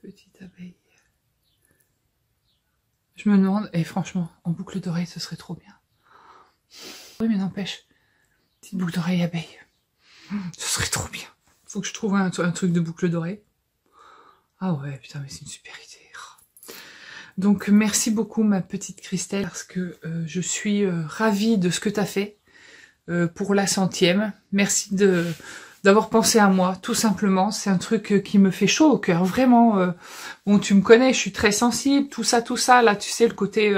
petite abeille. Je me demande, et franchement, en boucle d'oreille, ce serait trop bien. Oui, mais n'empêche, petite boucle d'oreille abeille. Ce serait trop bien. Faut que je trouve un truc de boucle d'oreille. Ah ouais, putain, mais c'est une super idée. Donc, merci beaucoup, ma petite Christelle, parce que je suis ravie de ce que tu as fait pour la 100e. Merci d'avoir pensé à moi, tout simplement. C'est un truc qui me fait chaud au cœur, vraiment. Bon, tu me connais, je suis très sensible, tout ça, là, tu sais, le côté...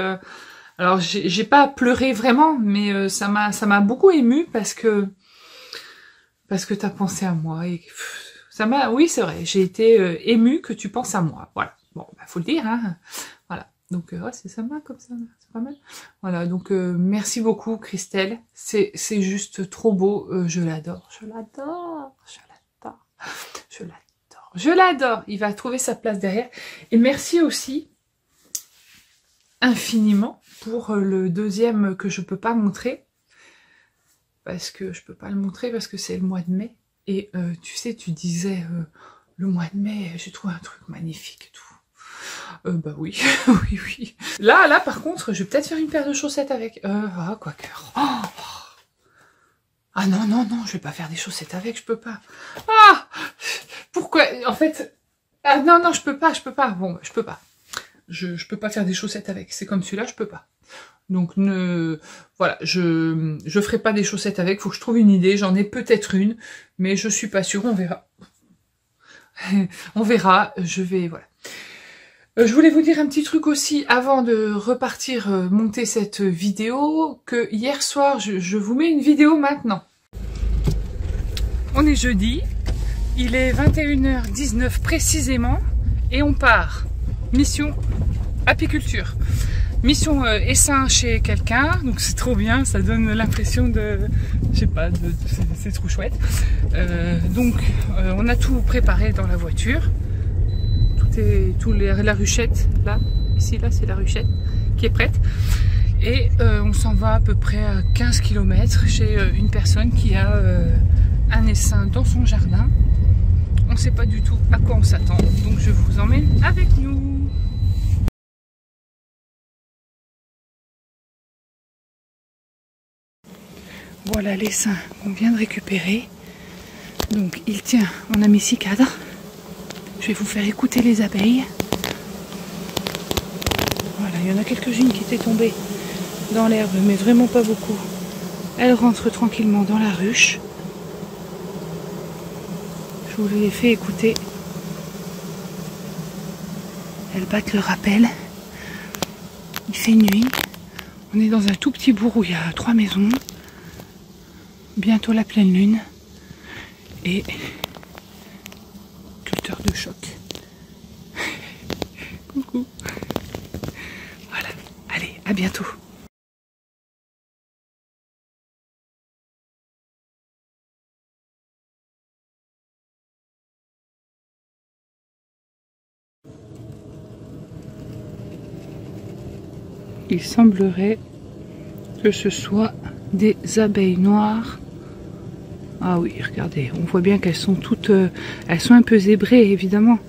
alors, j'ai pas pleuré vraiment, mais ça m'a beaucoup émue parce que tu as pensé à moi et... oui, c'est vrai, j'ai été émue que tu penses à moi. Voilà. Bon, faut le dire, hein. Voilà. Donc, ouais, c'est sympa comme ça, c'est pas mal. Voilà, donc merci beaucoup, Christelle. C'est juste trop beau. Je l'adore. Je l'adore. Je l'adore. Il va trouver sa place derrière. Et merci aussi infiniment pour le deuxième que je peux pas montrer. Parce que je peux pas le montrer parce que c'est le mois de mai. Et tu sais, tu disais le mois de mai, j'ai trouvé un truc magnifique et tout. Bah oui, oui, oui. Là, par contre, je vais peut-être faire une paire de chaussettes avec. Ah, quoique. Oh. Ah non, non, non, je vais pas faire des chaussettes avec, je peux pas. Ah, pourquoi? En fait, ah non, non, je peux pas. Bon, je peux pas. Je peux pas faire des chaussettes avec. C'est comme celui-là, je peux pas. Donc, voilà, je ferai pas des chaussettes avec. Faut que je trouve une idée. J'en ai peut-être une, mais je suis pas sûre. On verra. On verra. Je vais, voilà. Je voulais vous dire un petit truc aussi avant de repartir monter cette vidéo, que hier soir, je vous mets une vidéo maintenant. On est jeudi, il est 21h19 précisément, et on part. Mission apiculture. Mission essaim chez quelqu'un, donc c'est trop bien, ça donne l'impression de... Je sais pas, c'est trop chouette. Donc on a tout préparé dans la voiture. La ruchette, là, ici, là, c'est la ruchette qui est prête. Et on s'en va à peu près à 15 km chez une personne qui a un essaim dans son jardin. On ne sait pas du tout à quoi on s'attend, donc je vous emmène avec nous. Voilà l'essaim qu'on vient de récupérer. Donc il tient, on a mis 6 cadres. Je vais vous faire écouter les abeilles. Voilà, il y en a quelques-unes qui étaient tombées dans l'herbe, mais vraiment pas beaucoup. Elles rentrent tranquillement dans la ruche. Je vous les fais écouter. Elles battent le rappel. Il fait nuit. On est dans un tout petit bourg où il y a 3 maisons. Bientôt la pleine lune. Et... culteur de choc. Coucou. Voilà. Allez, à bientôt. Il semblerait que ce soit des abeilles noires. Ah oui, regardez, on voit bien qu'elles sont toutes... elles sont un peu zébrées, évidemment.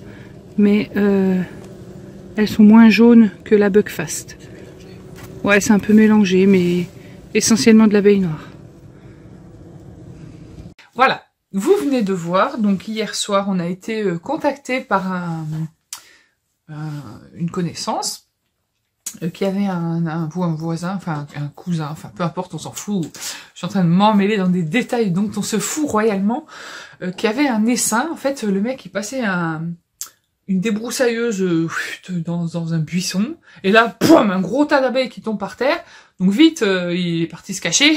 Mais elles sont moins jaunes que la buckfast. Ouais, c'est un peu mélangé, mais essentiellement de l'abeille noire. Voilà, vous venez de voir. Donc hier soir, on a été contacté par une connaissance qui avait un voisin, enfin un cousin, enfin peu importe, on s'en fout. Je suis en train de m'emmêler dans des détails dont on se fout royalement, qui avait un essaim. En fait, le mec, il passait une débroussailleuse dans un buisson, et là, poum, un gros tas d'abeilles qui tombe par terre. Donc vite, il est parti se cacher.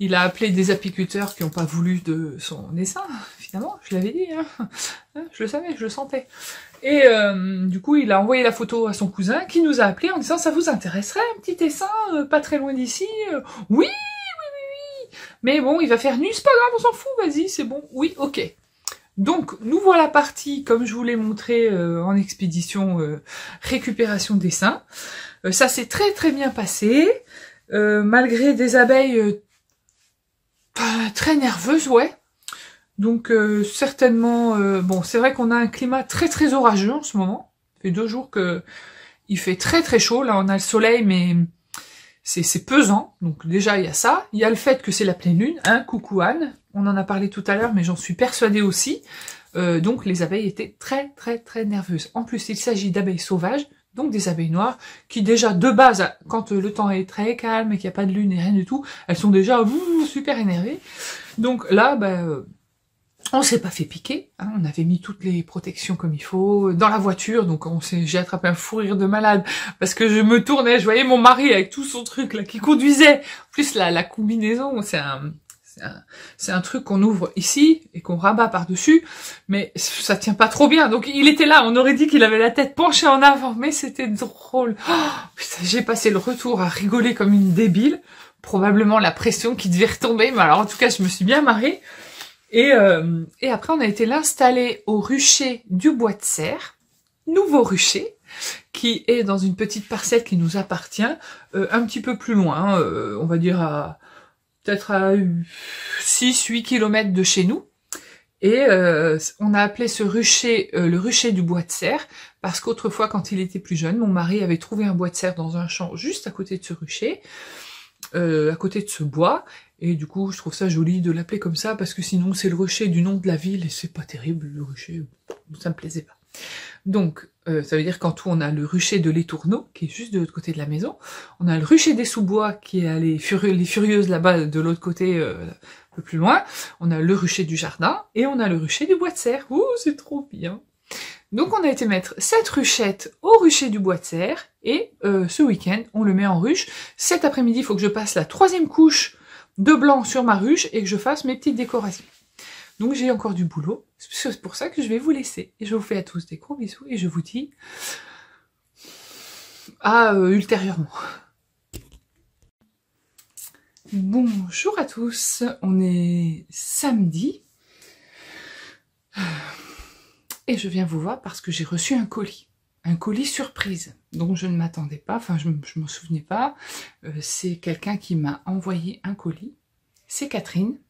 Il a appelé des apiculteurs qui n'ont pas voulu de son essaim, finalement, je l'avais dit, hein. Je le savais, je le sentais. Et du coup, il a envoyé la photo à son cousin qui nous a appelé en disant « Ça vous intéresserait un petit essaim pas très loin d'ici ?»« Oui, oui, oui, oui. Mais bon, il va faire nuit, c'est pas grave, on s'en fout, vas-y, c'est bon. Oui, ok. » Donc, nous voilà partis, comme je vous l'ai montré en expédition récupération d'essaims. Ça s'est très très bien passé, malgré des abeilles très nerveuses, ouais. Donc certainement, bon, c'est vrai qu'on a un climat très très orageux en ce moment. Ça fait 2 jours que il fait très très chaud. Là, on a le soleil, mais c'est pesant. Donc déjà, il y a ça. Il y a le fait que c'est la pleine lune, hein, coucou Anne. On en a parlé tout à l'heure, mais j'en suis persuadée aussi. Donc les abeilles étaient très très très nerveuses. En plus, il s'agit d'abeilles sauvages, donc des abeilles noires, qui déjà de base, quand le temps est très calme et qu'il n'y a pas de lune et rien du tout, elles sont déjà super énervées. Donc là, on s'est pas fait piquer, hein, on avait mis toutes les protections comme il faut dans la voiture, donc j'ai attrapé un fou rire de malade parce que je me tournais, je voyais mon mari avec tout son truc là qui conduisait. En plus la combinaison, c'est un truc qu'on ouvre ici et qu'on rabat par-dessus, mais ça tient pas trop bien. Donc il était là, on aurait dit qu'il avait la tête penchée en avant, mais c'était drôle. Oh, j'ai passé le retour à rigoler comme une débile, probablement la pression qui devait retomber, mais alors en tout cas je me suis bien marrée. Et après, on a été l'installer au rucher du Bois de Serre, nouveau rucher, qui est dans une petite parcelle qui nous appartient, un petit peu plus loin, on va dire peut-être à 6-8 km de chez nous. Et on a appelé ce rucher le rucher du Bois de Serre, parce qu'autrefois, quand il était plus jeune, mon mari avait trouvé un bois de serre dans un champ juste à côté de ce rucher, à côté de ce bois, et du coup, je trouve ça joli de l'appeler comme ça, parce que sinon, c'est le rucher du nom de la ville, et c'est pas terrible, le rucher, ça me plaisait pas. Donc, ça veut dire qu'en tout, on a le rucher de l'Étourneau, qui est juste de l'autre côté de la maison, on a le rucher des Sous-Bois, qui est à les Furieuses là-bas, de l'autre côté, un peu plus loin, on a le rucher du Jardin, et on a le rucher du Bois de Serre. Ouh, c'est trop bien. Donc on a été mettre cette ruchette au rucher du Bois de Serre, et ce week-end, on le met en ruche. Cet après-midi, il faut que je passe la 3e couche de blanc sur ma ruche, et que je fasse mes petites décorations. Donc j'ai encore du boulot, c'est pour ça que je vais vous laisser. Et je vous fais à tous des gros bisous, et je vous dis à ultérieurement. Bonjour à tous, on est samedi. Et je viens vous voir parce que j'ai reçu un colis surprise, dont je ne m'attendais pas, enfin je m'en souvenais pas. C'est quelqu'un qui m'a envoyé un colis, c'est Catherine.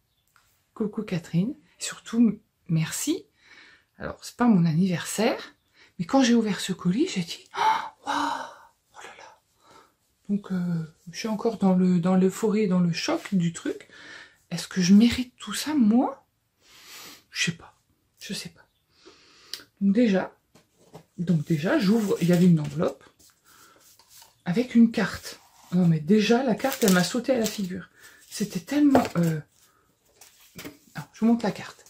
Coucou Catherine, surtout merci. Alors c'est pas mon anniversaire, mais quand j'ai ouvert ce colis, j'ai dit oh, wow, oh là là. Donc je suis encore dans l'euphorie, dans le choc du truc. Est-ce que je mérite tout ça moi? Je sais pas, je sais pas. Donc déjà, j'ouvre, il y avait une enveloppe avec une carte. Non mais déjà, la carte, elle m'a sauté à la figure. C'était tellement... Alors, je vous montre la carte.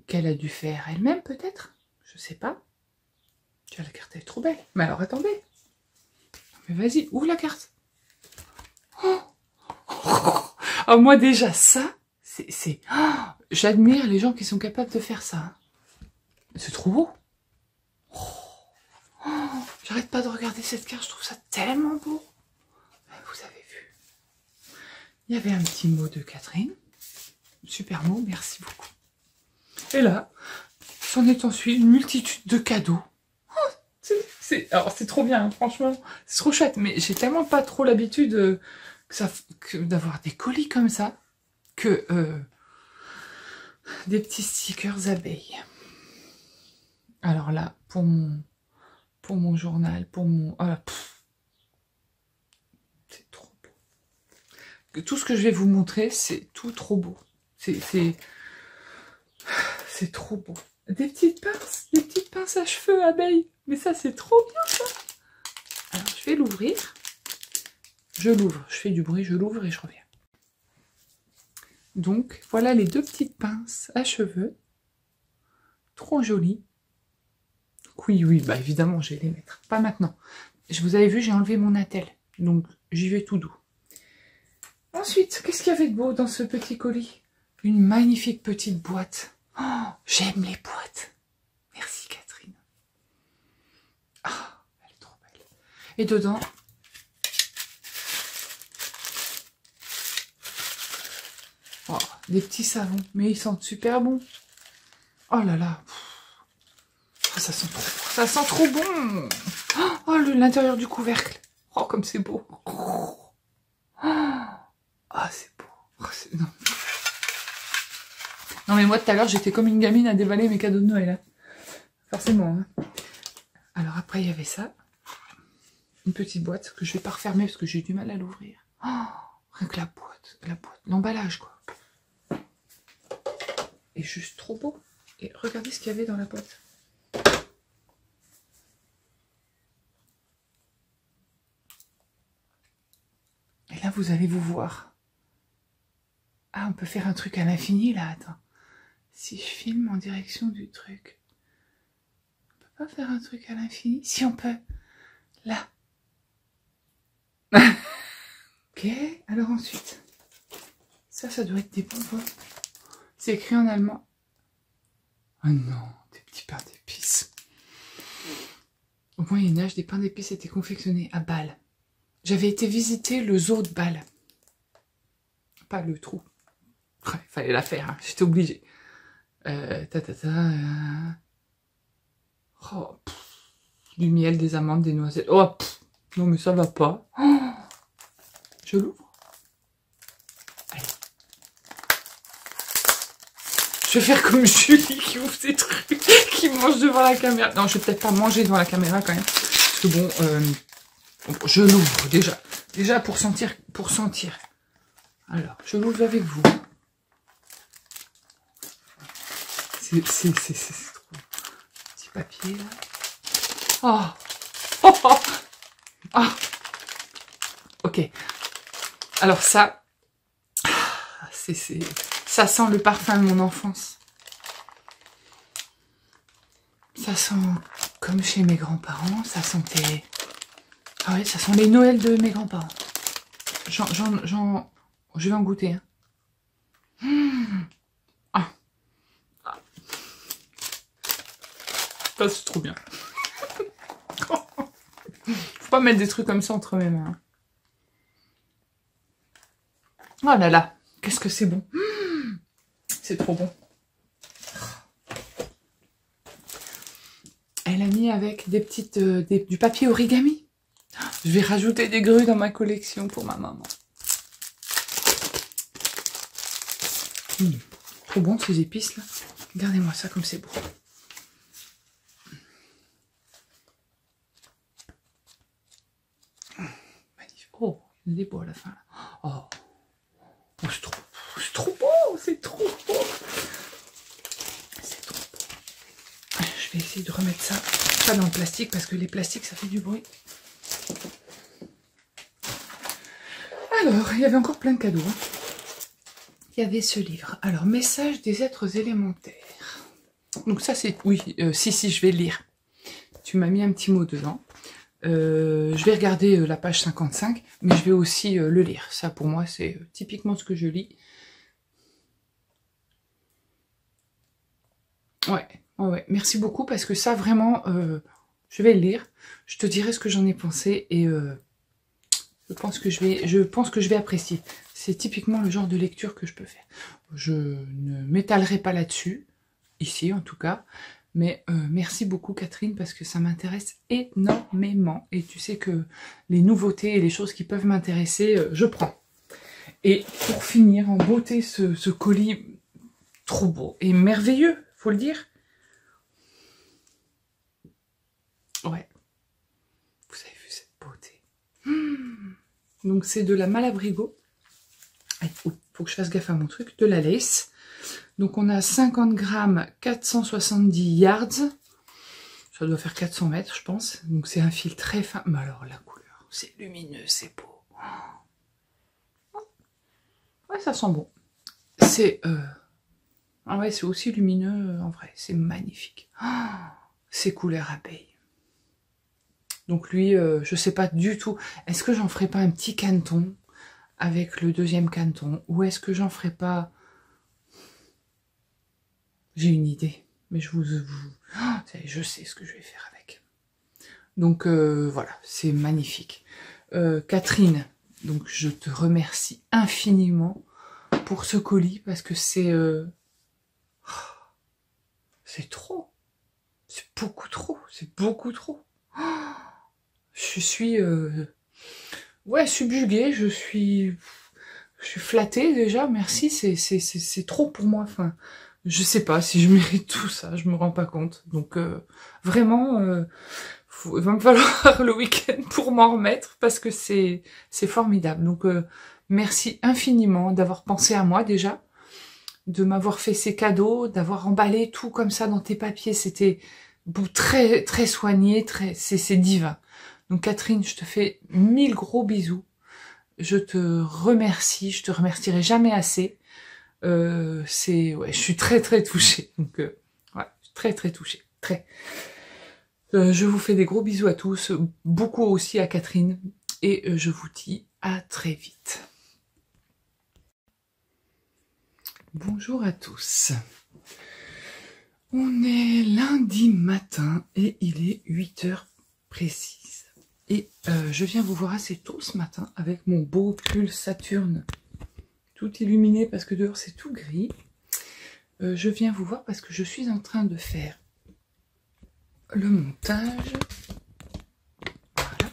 Qu'elle a dû faire elle-même, peut-être? Je sais pas. Tiens, la carte, elle est trop belle. Mais alors, attendez. Mais vas-y, ouvre la carte. Oh, oh, moi, déjà, ça, c'est... Oh, j'admire les gens qui sont capables de faire ça. C'est trop beau. Oh, j'arrête pas de regarder cette carte, je trouve ça tellement beau. Vous avez vu. Il y avait un petit mot de Catherine. Super mot, merci beaucoup. Et là, s'en est ensuite une multitude de cadeaux. Oh, alors c'est trop bien, hein, franchement. C'est trop chouette, mais j'ai tellement pas trop l'habitude d'avoir des colis comme ça, que des petits stickers abeilles. Alors là, pour mon journal, pour mon... Ah, c'est trop beau. Tout ce que je vais vous montrer, c'est tout trop beau. C'est trop beau. Des petites pinces à cheveux abeilles. Mais ça, c'est trop bien, ça. Alors, je vais l'ouvrir. Je l'ouvre. Je fais du bruit, je l'ouvre et je reviens. Donc, voilà les 2 petites pinces à cheveux. Trop jolies. Oui, bah évidemment, je vais les mettre. Pas maintenant. Vous avez vu, j'ai enlevé mon attel. Donc, j'y vais tout doux. Ensuite, qu'est-ce qu'il y avait de beau dans ce petit colis? Une magnifique petite boîte. Oh, j'aime les boîtes. Merci Catherine. Ah, elle est trop belle. Et dedans, oh, des petits savons. Mais ils sentent super bon. Oh là là. Oh, ça sent trop bon. Oh, l'intérieur du couvercle. Oh, comme c'est beau. Oh, c'est beau. Oh, non. Non mais moi tout à l'heure j'étais comme une gamine à déballer mes cadeaux de Noël. Hein. Forcément. Hein. Alors après il y avait ça. Une petite boîte que je vais pas refermer parce que j'ai du mal à l'ouvrir. Oh, rien que la boîte, l'emballage quoi. Et juste trop beau. Et regardez ce qu'il y avait dans la boîte. Et là vous allez vous voir. Ah on peut faire un truc à l'infini là, attends. Si je filme en direction du truc, on peut pas faire un truc à l'infini? Si on peut, là. Ok, alors ensuite, ça doit être des bonbons. C'est écrit en allemand. Oh non, des petits pains d'épices. Au Moyen-Âge, des pains d'épices étaient confectionnés à Bâle. J'avais été visiter le zoo de Bâle. Pas le trou. Ouais, fallait la faire, hein. J'étais obligée. Oh, du miel, des amandes, des noisettes. Oh, non mais ça va pas. Oh, je l'ouvre. Allez. Je vais faire comme Julie qui ouvre ses trucs, qui mange devant la caméra. Non, je vais peut-être pas manger devant la caméra quand même. Parce que bon, je l'ouvre déjà. Déjà pour sentir. Alors, je l'ouvre avec vous. C'est trop. Petit papier là. Oh. Oh, oh. Oh. Ok. Alors ça, ça sent le parfum de mon enfance. Ça sent comme chez mes grands-parents. Ça sentait... Ah ouais, ça sent les Noëls de mes grands-parents. Je vais en goûter. Hein. Ah. Ah. Ça, c'est trop bien. Faut pas mettre des trucs comme ça entre mes mains. Oh là là, qu'est-ce que c'est bon. C'est trop bon. Elle a mis avec des petites, du papier origami. Je vais rajouter des grues dans ma collection pour ma maman. Trop bon ces épices là. Regardez-moi ça comme c'est beau. Magnifique. Oh, il y a des beaux à la fin. Là. Oh, c'est trop beau, c'est trop beau. C'est trop beau. Je vais essayer de remettre ça pas dans le plastique parce que les plastiques ça fait du bruit. Alors, il y avait encore plein de cadeaux. Hein. Il y avait ce livre. Alors, Message des êtres élémentaires. Donc ça, c'est... Oui, si, je vais le lire. Tu m'as mis un petit mot dedans. Je vais regarder la page 55, mais je vais aussi le lire. Ça, pour moi, c'est typiquement ce que je lis. Ouais. Merci beaucoup, parce que ça, vraiment, je vais le lire. Je te dirai ce que j'en ai pensé, et... Je pense que je vais apprécier. C'est typiquement le genre de lecture que je peux faire. Je ne m'étalerai pas là-dessus, ici en tout cas. Mais merci beaucoup Catherine, parce que ça m'intéresse énormément. Et tu sais que les nouveautés et les choses qui peuvent m'intéresser, je prends. Et pour finir, en beauté, ce colis trop beau et merveilleux, faut le dire. Ouais. Vous avez vu cette beauté. Donc c'est de la Malabrigo. Il faut que je fasse gaffe à mon truc. De la lace. Donc on a 50 grammes, 470 yards. Ça doit faire 400 mètres, je pense. Donc c'est un fil très fin. Mais alors la couleur, c'est lumineux, c'est beau. Ouais, ça sent bon. C'est... Ah ouais, c'est aussi lumineux en vrai. C'est magnifique. C'est couleur abeille. Donc lui, je sais pas du tout. Est-ce que j'en ferai pas un petit canton avec le deuxième canton? Ou est-ce que j'en ferai pas... J'ai une idée. Mais je sais ce que je vais faire avec. Donc voilà, c'est magnifique. Catherine, donc je te remercie infiniment pour ce colis. Parce que c'est... c'est trop. C'est beaucoup trop. C'est beaucoup trop. Je suis ouais, subjuguée, je suis flattée déjà, merci, c'est trop pour moi, enfin, je sais pas si je mérite tout ça, je me rends pas compte, donc vraiment, il va me falloir le week-end pour m'en remettre, parce que c'est formidable, donc merci infiniment d'avoir pensé à moi déjà, de m'avoir fait ces cadeaux, d'avoir emballé tout comme ça dans tes papiers, c'était très, très soigné, c'est divin. Donc Catherine, je te fais 1000 gros bisous. Je te remercie, je te remercierai jamais assez. Ouais, je suis très très touchée. Donc ouais, très très touchée. Très. Je vous fais des gros bisous à tous, beaucoup aussi à Catherine, et je vous dis à très vite. Bonjour à tous. On est lundi matin et il est 8h précises. Et je viens vous voir assez tôt ce matin avec mon beau pull Saturne. tout illuminé parce que dehors c'est tout gris. Je viens vous voir parce que je suis en train de faire le montage. Voilà.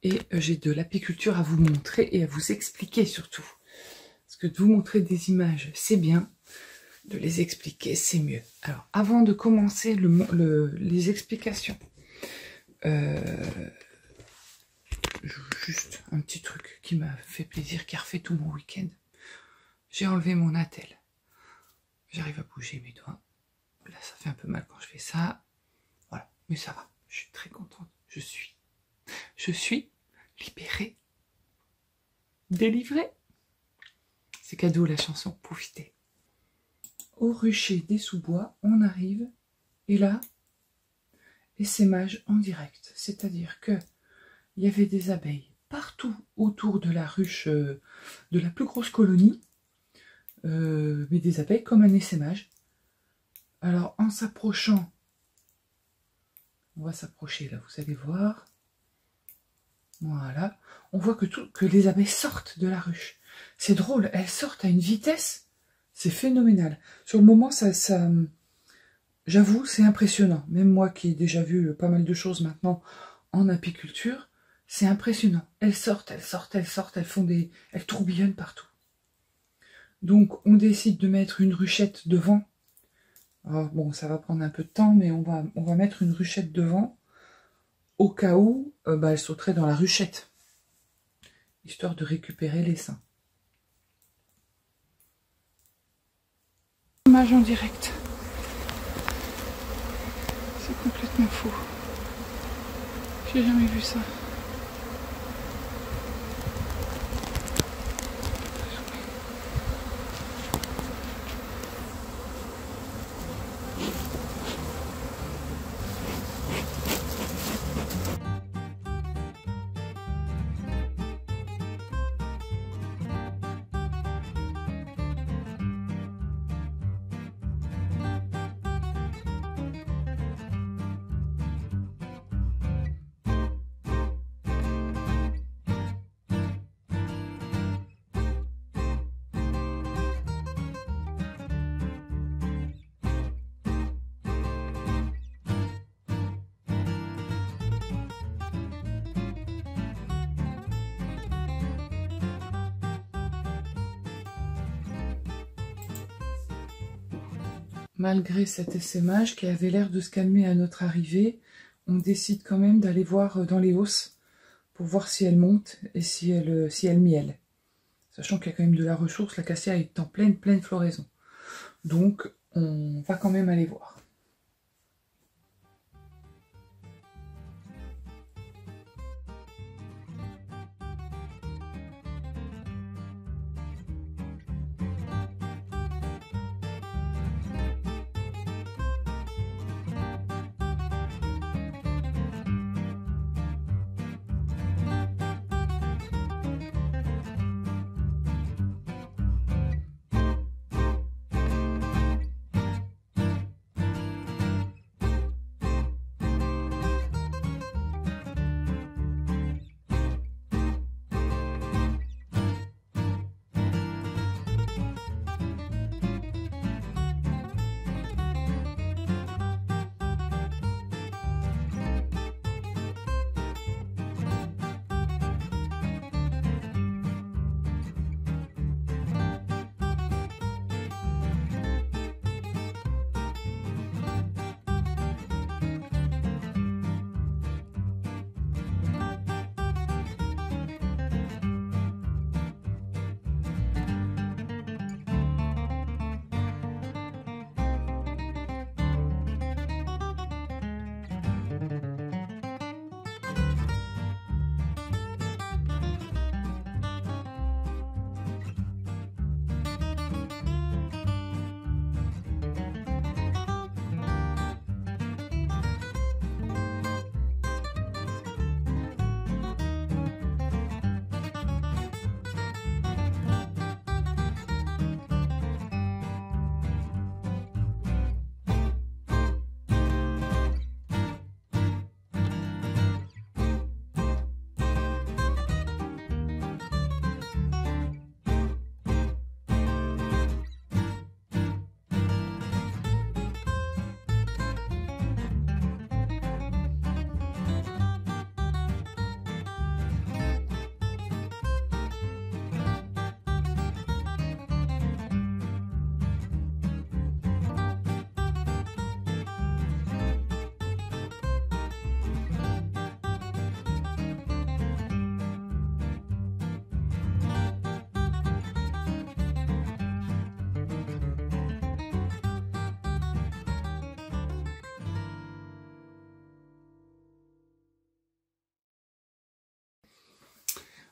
Et j'ai de l'apiculture à vous montrer et à vous expliquer surtout. Parce que de vous montrer des images, c'est bien. De les expliquer, c'est mieux. Alors, avant de commencer les explications, juste un petit truc qui m'a fait plaisir, qui a refait tout mon week-end. J'ai enlevé mon attelle. J'arrive à bouger mes doigts. Là, ça fait un peu mal quand je fais ça. Voilà, mais ça va. Je suis très contente. Je suis libérée. Délivrée. C'est cadeau la chanson, profitez. Au rucher des sous-bois, on arrive. Et là, essaimage en direct. C'est-à-dire que il y avait des abeilles partout autour de la ruche de la plus grosse colonie. Mais des abeilles comme un essaimage. Alors en s'approchant, on va s'approcher là, vous allez voir. Voilà, on voit que les abeilles sortent de la ruche. C'est drôle, elles sortent à une vitesse, c'est phénoménal. Sur le moment, j'avoue, c'est impressionnant. Même moi qui ai déjà vu pas mal de choses maintenant en apiculture, c'est impressionnant. Elles sortent, elles tourbillonnent partout. Donc, on décide de mettre une ruchette devant. Alors, bon, ça va prendre un peu de temps, mais on va mettre une ruchette devant au cas où elle sauterait dans la ruchette, histoire de récupérer l'essaim. Image en direct. C'est complètement fou. J'ai jamais vu ça. Malgré cet essaimage qui avait l'air de se calmer à notre arrivée, on décide quand même d'aller voir dans les hausses pour voir si elle monte et si elle mielle. Sachant qu'il y a quand même de la ressource, la cassia est en pleine floraison. Donc on va quand même aller voir.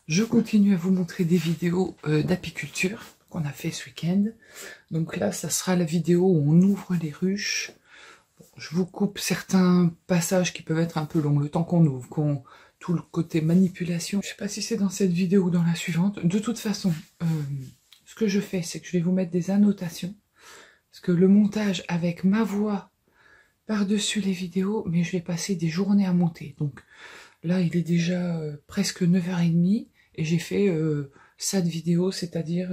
Je continue à vous montrer des vidéos d'apiculture qu'on a fait ce week-end. Donc là, ça sera la vidéo où on ouvre les ruches. Bon, je vous coupe certains passages qui peuvent être un peu longs, le temps qu'on ouvre, tout le côté manipulation. Je sais pas si c'est dans cette vidéo ou dans la suivante. De toute façon, ce que je fais, c'est que je vais vous mettre des annotations. Parce que le montage avec ma voix par-dessus les vidéos, mais je vais passer des journées à monter. Donc là, il est déjà presque 9h30 et j'ai fait ça de vidéo, c'est-à-dire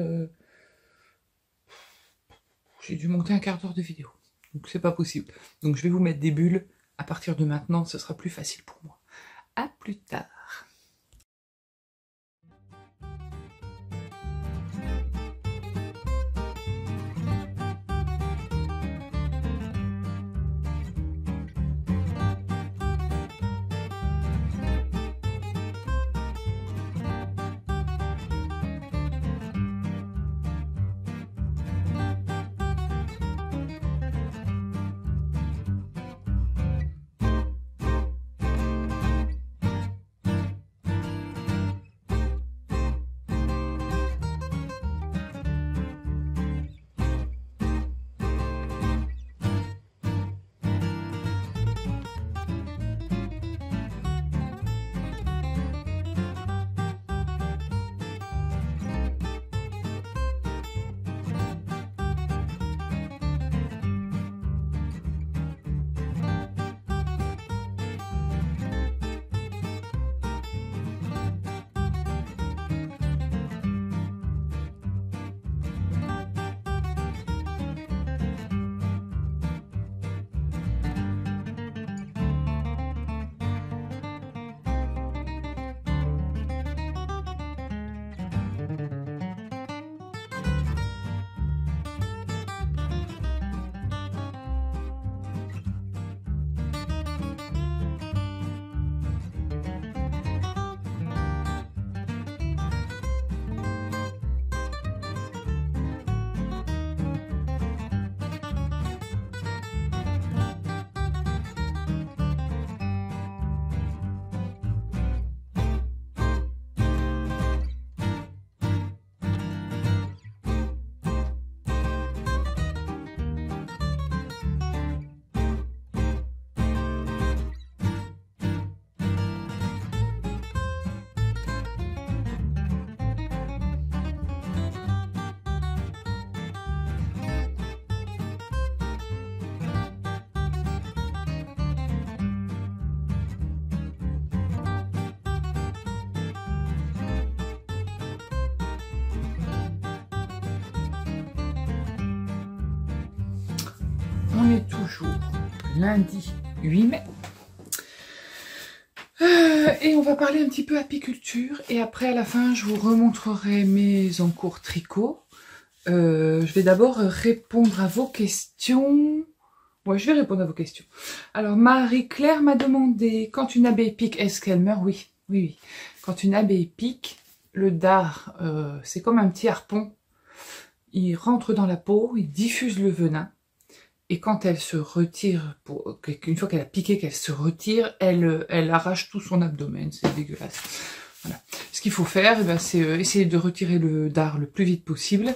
j'ai dû monter un quart d'heure de vidéo. Donc c'est pas possible. Donc je vais vous mettre des bulles. À partir de maintenant, ce sera plus facile pour moi. À plus tard. On est toujours lundi 8 mai. Et on va parler un petit peu apiculture. Et après, à la fin, je vous remontrerai mes encours tricot. Je vais d'abord répondre à vos questions. Ouais, je vais répondre à vos questions. Alors, Marie-Claire m'a demandé, quand une abeille pique, est-ce qu'elle meurt? Oui, oui, oui. Quand une abeille pique, le dard, c'est comme un petit harpon. Il rentre dans la peau, il diffuse le venin. Et quand elle se retire, une fois qu'elle a piqué, qu'elle se retire, elle arrache tout son abdomen. C'est dégueulasse. Voilà. Ce qu'il faut faire, eh ben, c'est essayer de retirer le dard le plus vite possible.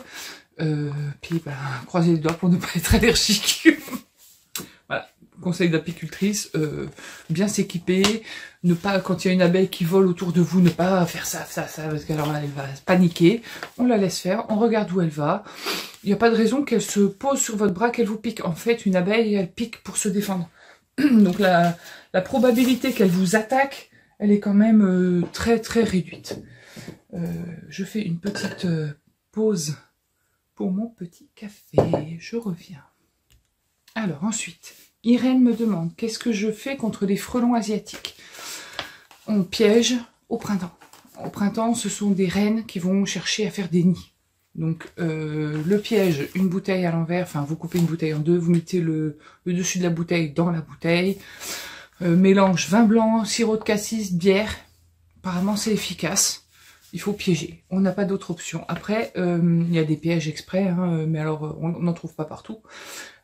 Puis croiser les doigts pour ne pas être allergique. Voilà. Conseil d'apicultrice, bien s'équiper, ne pas, quand il y a une abeille qui vole autour de vous, ne pas faire ça, parce qu'alors là, elle va paniquer. On la laisse faire, on regarde où elle va. Il n'y a pas de raison qu'elle se pose sur votre bras, qu'elle vous pique. En fait, une abeille, elle pique pour se défendre. Donc la probabilité qu'elle vous attaque, elle est quand même très très réduite. Je fais une petite pause pour mon petit café. Je reviens. Alors ensuite, Irène me demande, qu'est-ce que je fais contre les frelons asiatiques? On piège au printemps. Au printemps, ce sont des reines qui vont chercher à faire des nids. Donc le piège, une bouteille à l'envers, enfin vous coupez une bouteille en deux, vous mettez le dessus de la bouteille dans la bouteille, mélange vin blanc, sirop de cassis, bière, apparemment c'est efficace. Il faut piéger, on n'a pas d'autre option. Après, il y a des pièges exprès, hein, mais alors on n'en trouve pas partout.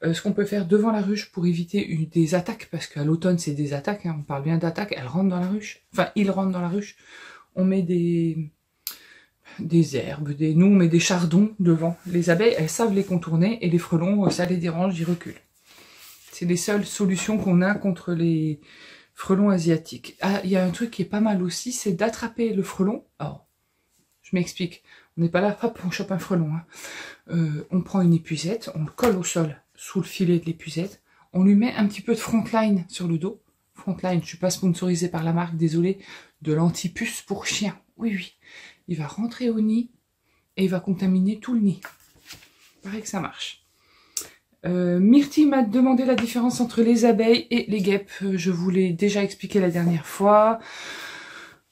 Ce qu'on peut faire devant la ruche pour éviter des attaques, parce qu'à l'automne c'est des attaques, hein, on parle bien d'attaques, elles rentrent dans la ruche, enfin ils rentrent dans la ruche, on met des des herbes, nous on met des chardons devant. Les abeilles, elles savent les contourner et les frelons, ça les dérange, ils reculent. C'est les seules solutions qu'on a contre les frelons asiatiques. Ah, il y a un truc qui est pas mal aussi, c'est d'attraper le frelon. Alors, je m'explique. On n'est pas là, hop, on chope un frelon. Hein. On prend une épuisette, on le colle au sol sous le filet de l'épuisette. On lui met un petit peu de Frontline sur le dos. Frontline, je suis pas sponsorisée par la marque, désolé, de l'antipuce pour chien. Oui, oui. Il va rentrer au nid et il va contaminer tout le nid. Il paraît que ça marche. Myrtille m'a demandé la différence entre les abeilles et les guêpes. Je vous l'ai déjà expliqué la dernière fois.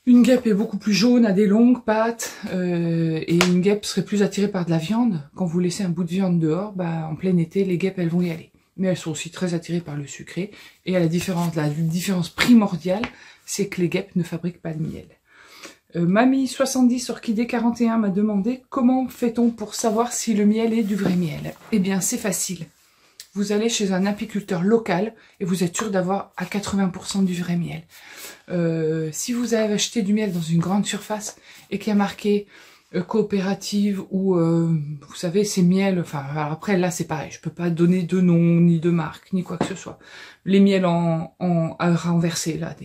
Une guêpe est beaucoup plus jaune, a des longues pattes, et une guêpe serait plus attirée par de la viande. Quand vous laissez un bout de viande dehors, bah, en plein été, les guêpes, elles vont y aller. Mais elles sont aussi très attirées par le sucré. Et la différence primordiale, c'est que les guêpes ne fabriquent pas de miel. Mamie 70 Orchidée 41 m'a demandé comment fait-on pour savoir si le miel est du vrai miel. Eh bien, c'est facile. Vous allez chez un apiculteur local et vous êtes sûr d'avoir à 80% du vrai miel. Si vous avez acheté du miel dans une grande surface et qu'il y a marqué coopérative ou vous savez c'est miel, enfin alors après là c'est pareil, je peux pas donner de nom ni de marque ni quoi que ce soit. Les miels à renverser là,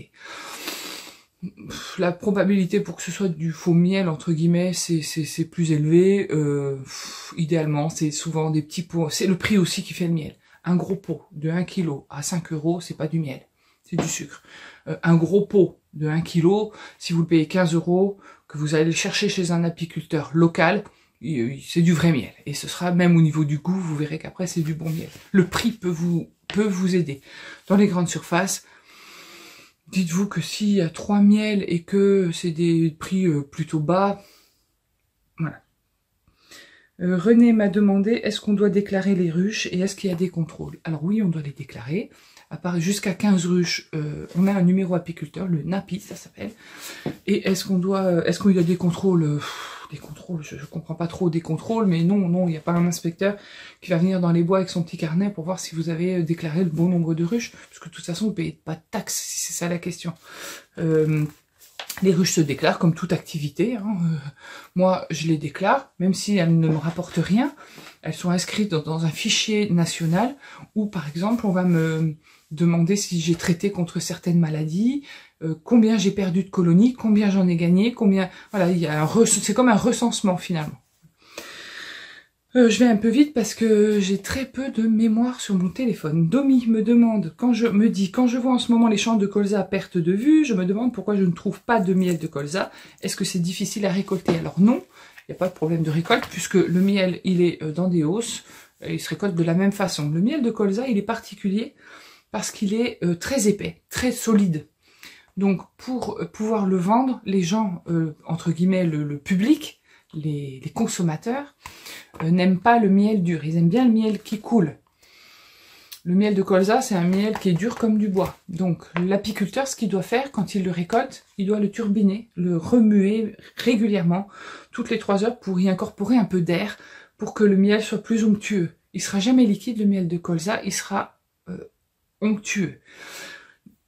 la probabilité pour que ce soit du faux miel entre guillemets c'est plus élevé. Idéalement c'est souvent des petits pots, c'est le prix aussi qui fait le miel. Un gros pot de 1 kg à 5 €, c'est pas du miel, c'est du sucre. Un gros pot de 1 kg, si vous le payez 15 €, que vous allez le chercher chez un apiculteur local, c'est du vrai miel. Et ce sera même au niveau du goût, vous verrez qu'après c'est du bon miel. Le prix peut vous aider. Dans les grandes surfaces, dites-vous que s'il y a 3 miels et que c'est des prix plutôt bas, voilà. René m'a demandé, est-ce qu'on doit déclarer les ruches et est-ce qu'il y a des contrôles? Alors oui, on doit les déclarer. À part jusqu'à 15 ruches, on a un numéro apiculteur, le NAPI, ça s'appelle. Et est-ce qu'il y a des contrôles? Des contrôles, je comprends pas trop des contrôles, mais non, il n'y a pas un inspecteur qui va venir dans les bois avec son petit carnet pour voir si vous avez déclaré le bon nombre de ruches, parce que de toute façon, vous ne payez pas de taxes, si c'est ça la question. Les ruches se déclarent comme toute activité. Hein. Moi, je les déclare, même si elles ne me rapportent rien. Elles sont inscrites dans un fichier national où, par exemple, on va me demander si j'ai traité contre certaines maladies, combien j'ai perdu de colonies, combien j'en ai gagné, combien... Voilà, c'est comme un recensement finalement. Je vais un peu vite parce que j'ai très peu de mémoire sur mon téléphone. Domi me demande, quand je vois en ce moment les champs de colza à perte de vue, je me demande pourquoi je ne trouve pas de miel de colza. Est-ce que c'est difficile à récolter? Alors non, il n'y a pas de problème de récolte puisque le miel, il est dans des hausses, il se récolte de la même façon. Le miel de colza, il est particulier parce qu'il est très épais, très solide. Donc pour pouvoir le vendre, les gens, entre guillemets, le public, les consommateurs, n'aiment pas le miel dur, ils aiment bien le miel qui coule. Le miel de colza, c'est un miel qui est dur comme du bois. Donc l'apiculteur, ce qu'il doit faire quand il le récolte, il doit le turbiner, le remuer régulièrement, toutes les 3 heures pour y incorporer un peu d'air, pour que le miel soit plus onctueux. Il sera jamais liquide, le miel de colza, il sera onctueux.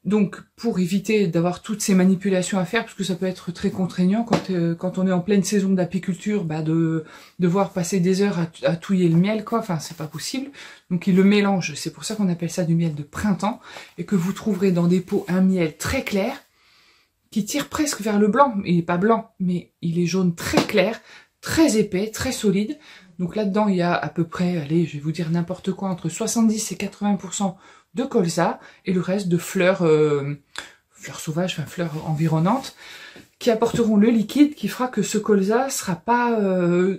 Donc, pour éviter d'avoir toutes ces manipulations à faire, parce que ça peut être très contraignant quand on est en pleine saison d'apiculture, bah de devoir passer des heures à touiller le miel, quoi. Enfin, c'est pas possible. Donc, il le mélange. C'est pour ça qu'on appelle ça du miel de printemps, et que vous trouverez dans des pots un miel très clair, qui tire presque vers le blanc. Il est pas blanc, mais il est jaune très clair, très épais, très solide. Donc là-dedans, il y a à peu près, allez, je vais vous dire n'importe quoi, entre 70 et 80% de colza et le reste de fleurs sauvages, enfin fleurs environnantes, qui apporteront le liquide qui fera que ce colza sera pas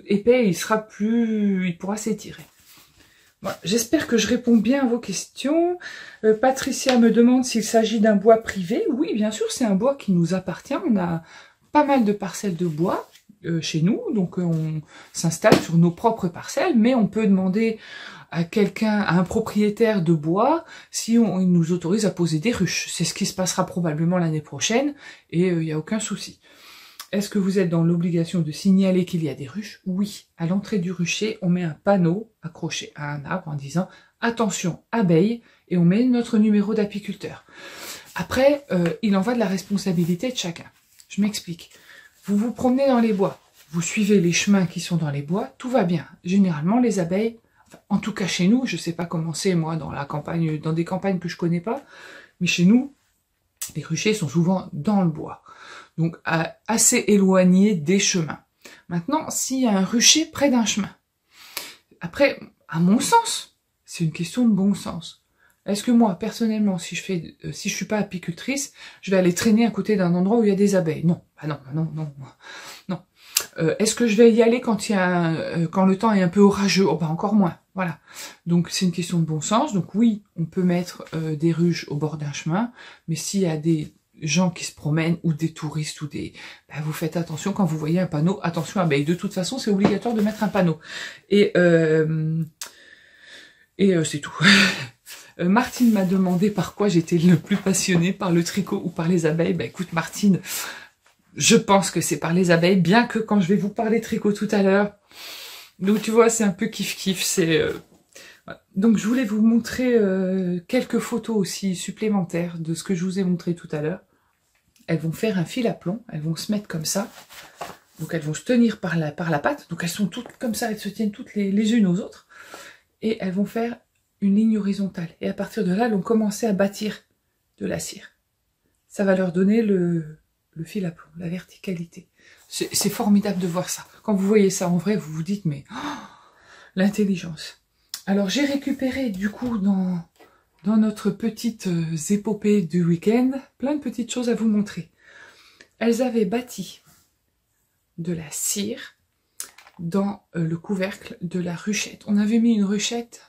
épais, il pourra s'étirer. Voilà, j'espère que je réponds bien à vos questions. Patricia me demande s'il s'agit d'un bois privé. Oui, bien sûr, c'est un bois qui nous appartient. On a pas mal de parcelles de bois chez nous, donc on s'installe sur nos propres parcelles, mais on peut demander à un propriétaire de bois, si il nous autorise à poser des ruches. C'est ce qui se passera probablement l'année prochaine, et il n'y a aucun souci. Est-ce que vous êtes dans l'obligation de signaler qu'il y a des ruches? Oui. À l'entrée du rucher, on met un panneau accroché à un arbre en disant « Attention, abeilles », et on met notre numéro d'apiculteur. Après, il en va de la responsabilité de chacun. Je m'explique. Vous vous promenez dans les bois, vous suivez les chemins qui sont dans les bois, tout va bien. Généralement, les abeilles, enfin, en tout cas chez nous, je ne sais pas comment c'est moi dans la campagne, dans des campagnes que je ne connais pas, mais chez nous, les ruchers sont souvent dans le bois, donc assez éloignés des chemins. Maintenant, s'il y a un rucher près d'un chemin, après, à mon sens, c'est une question de bon sens. Est-ce que moi, personnellement, si je suis pas apicultrice, je vais aller traîner à côté d'un endroit où il y a des abeilles? Non, ah non, non, non, non. Est-ce que je vais y aller quand quand le temps est un peu orageux? Oh, bah encore moins, voilà. Donc c'est une question de bon sens. Donc oui, on peut mettre des ruches au bord d'un chemin, mais s'il y a des gens qui se promènent ou des touristes ou des... Bah, vous faites attention quand vous voyez un panneau, attention abeilles. De toute façon, c'est obligatoire de mettre un panneau. Et c'est tout. Martine m'a demandé par quoi j'étais le plus passionnée, par le tricot ou par les abeilles. Bah écoute Martine, je pense que c'est par les abeilles, bien que quand je vais vous parler tricot tout à l'heure, donc tu vois, c'est un peu kiff-kiff. Voilà. Donc je voulais vous montrer quelques photos aussi supplémentaires de ce que je vous ai montré tout à l'heure. Elles vont faire un fil à plomb, elles vont se mettre comme ça. Donc elles vont se tenir par la patte, donc elles sont toutes comme ça, elles se tiennent toutes les unes aux autres. Et elles vont faire une ligne horizontale. Et à partir de là, elles vont commencer à bâtir de la cire. Ça va leur donner le fil à plomb, la verticalité. C'est formidable de voir ça. Quand vous voyez ça en vrai, vous vous dites, mais oh, l'intelligence. Alors j'ai récupéré du coup dans notre petite épopée du week-end, plein de petites choses à vous montrer. Elles avaient bâti de la cire dans le couvercle de la ruchette. On avait mis une ruchette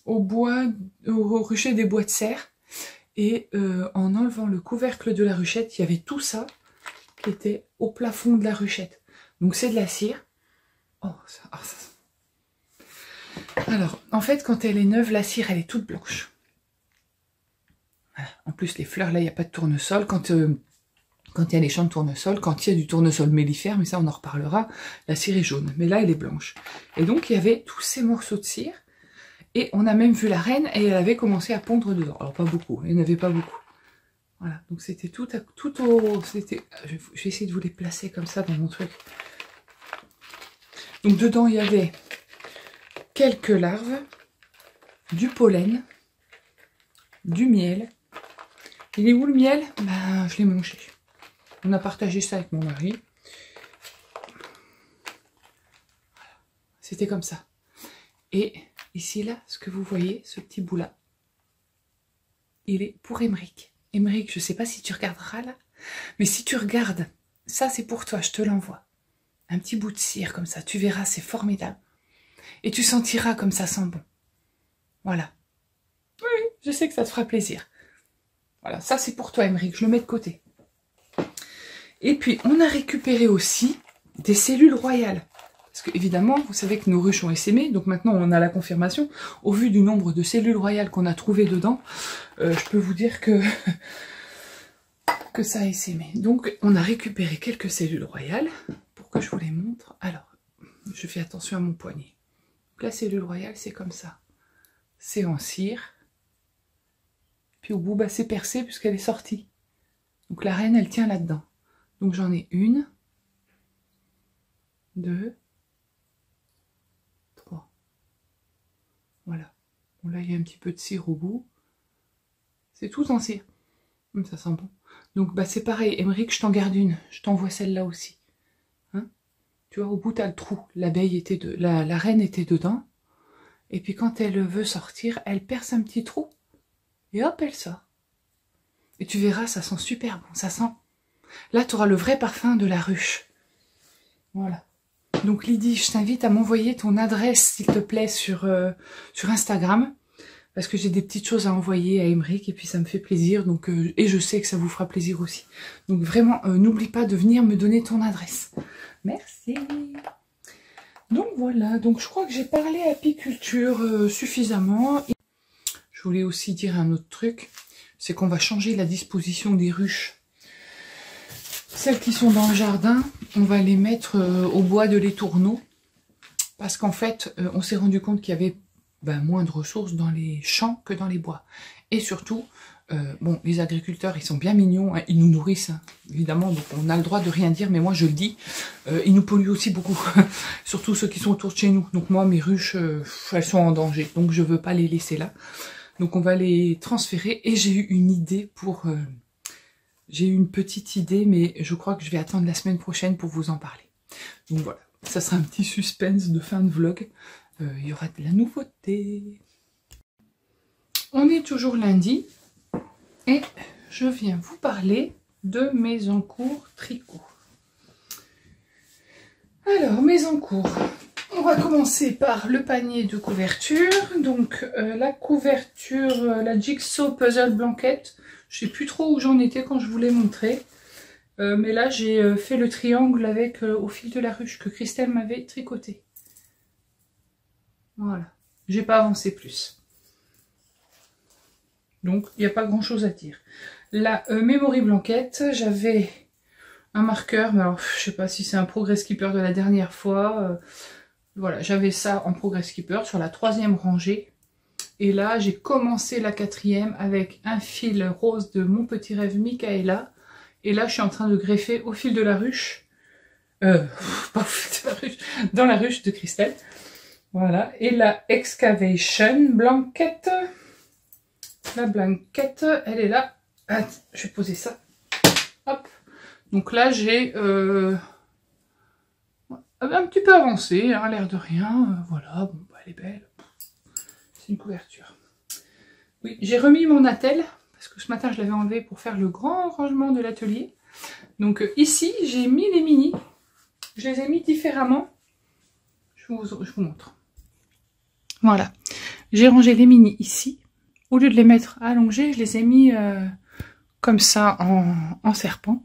au rucher des bois de serre, et en enlevant le couvercle de la ruchette, il y avait tout ça qui était au plafond de la ruchette. Donc c'est de la cire. Oh, alors, en fait, quand elle est neuve, la cire, elle est toute blanche. Voilà. En plus, les fleurs, là, il n'y a pas de tournesol. Quand il y a les champs de tournesol, quand il y a du tournesol mellifère, mais ça, on en reparlera, la cire est jaune. Mais là, elle est blanche. Et donc, il y avait tous ces morceaux de cire. Et on a même vu la reine, et elle avait commencé à pondre dedans. Alors, pas beaucoup, il n'y en avait pas beaucoup. Voilà, donc c'était tout au... Je vais essayer de vous les placer comme ça dans mon truc. Donc dedans, il y avait quelques larves, du pollen, du miel. Il est où le miel? Ben, je l'ai mangé. On a partagé ça avec mon mari. C'était comme ça. Et ici, là, ce que vous voyez, ce petit bout-là, il est pour Émeric. Émeric, je ne sais pas si tu regarderas là, mais si tu regardes, ça c'est pour toi, je te l'envoie. Un petit bout de cire comme ça, tu verras, c'est formidable. Et tu sentiras comme ça sent bon. Voilà. Oui, je sais que ça te fera plaisir. Voilà, ça c'est pour toi Émeric, je le mets de côté. Et puis, on a récupéré aussi des cellules royales. Parce que évidemment, vous savez que nos ruches ont essaimé, donc maintenant on a la confirmation. Au vu du nombre de cellules royales qu'on a trouvées dedans, je peux vous dire que ça a essaimé. Donc on a récupéré quelques cellules royales pour que je vous les montre. Alors, je fais attention à mon poignet. Donc, la cellule royale, c'est comme ça. C'est en cire. Puis au bout, bah, c'est percé puisqu'elle est sortie. Donc la reine, elle tient là-dedans. Donc j'en ai une, deux, trois. Voilà. Bon, là, il y a un petit peu de cire au bout. C'est tout en cire. Ça sent bon. Donc, bah, c'est pareil. Émeric, je t'en garde une. Je t'envoie celle-là aussi. Hein? Tu vois, au bout, tu as le trou. L'abeille était la reine était dedans. Et puis, quand elle veut sortir, elle perce un petit trou. Et hop, elle sort. Et tu verras, ça sent super bon. Ça sent... Là, tu auras le vrai parfum de la ruche. Voilà. Donc Lydie, je t'invite à m'envoyer ton adresse, s'il te plaît, sur Instagram. Parce que j'ai des petites choses à envoyer à Émeric et puis ça me fait plaisir. Donc, et je sais que ça vous fera plaisir aussi. Donc vraiment, n'oublie pas de venir me donner ton adresse. Merci. Donc voilà, donc je crois que j'ai parlé apiculture suffisamment. Je voulais aussi dire un autre truc. C'est qu'on va changer la disposition des ruches. Celles qui sont dans le jardin, on va les mettre au bois de l'étourneau. Parce qu'en fait, on s'est rendu compte qu'il y avait moins de ressources dans les champs que dans les bois. Et surtout, bon, les agriculteurs, ils sont bien mignons, hein, ils nous nourrissent, hein, évidemment, donc on a le droit de rien dire, mais moi je le dis, ils nous polluent aussi beaucoup, surtout ceux qui sont autour de chez nous. Donc moi, mes ruches, elles sont en danger, donc je veux pas les laisser là. Donc on va les transférer, et j'ai eu une idée pour... j'ai eu une petite idée, mais je crois que je vais attendre la semaine prochaine pour vous en parler. Donc voilà, ça sera un petit suspense de fin de vlog, il y aura de la nouveauté. On est toujours lundi. Et je viens vous parler de mes encours tricot. Alors, mes encours. On va commencer par le panier de couverture. Donc, la couverture, la Jigsaw Puzzle Blanket. Je ne sais plus trop où j'en étais quand je vous l'ai montré. Mais là, j'ai fait le triangle avec au fil de la ruche que Christelle m'avait tricoté. Voilà. J'ai pas avancé plus. Donc, il n'y a pas grand chose à dire. La Memory Blanket, j'avais un marqueur, mais alors je sais pas si c'est un Progress Keeper de la dernière fois. Voilà, j'avais ça en Progress Keeper sur la 3e rangée. Et là, j'ai commencé la 4e avec un fil rose de Mon Petit Rêve Michaela. Et là, je suis en train de greffer au fil de la ruche. Pas au fil de la ruche, dans la ruche de Christelle. Voilà, et la Excavation Blanket. La blanquette, elle est là. Attends, je vais poser ça. Hop. Donc là, j'ai un petit peu avancé, hein, l'air de rien. Voilà, bon, bah, elle est belle. C'est une couverture. Oui, j'ai remis mon attel, parce que ce matin, je l'avais enlevé pour faire le grand rangement de l'atelier. Donc ici, j'ai mis les mini. Je les ai mis différemment. Je vous montre. Voilà. J'ai rangé les mini ici. Au lieu de les mettre allongés, je les ai mis comme ça en serpent.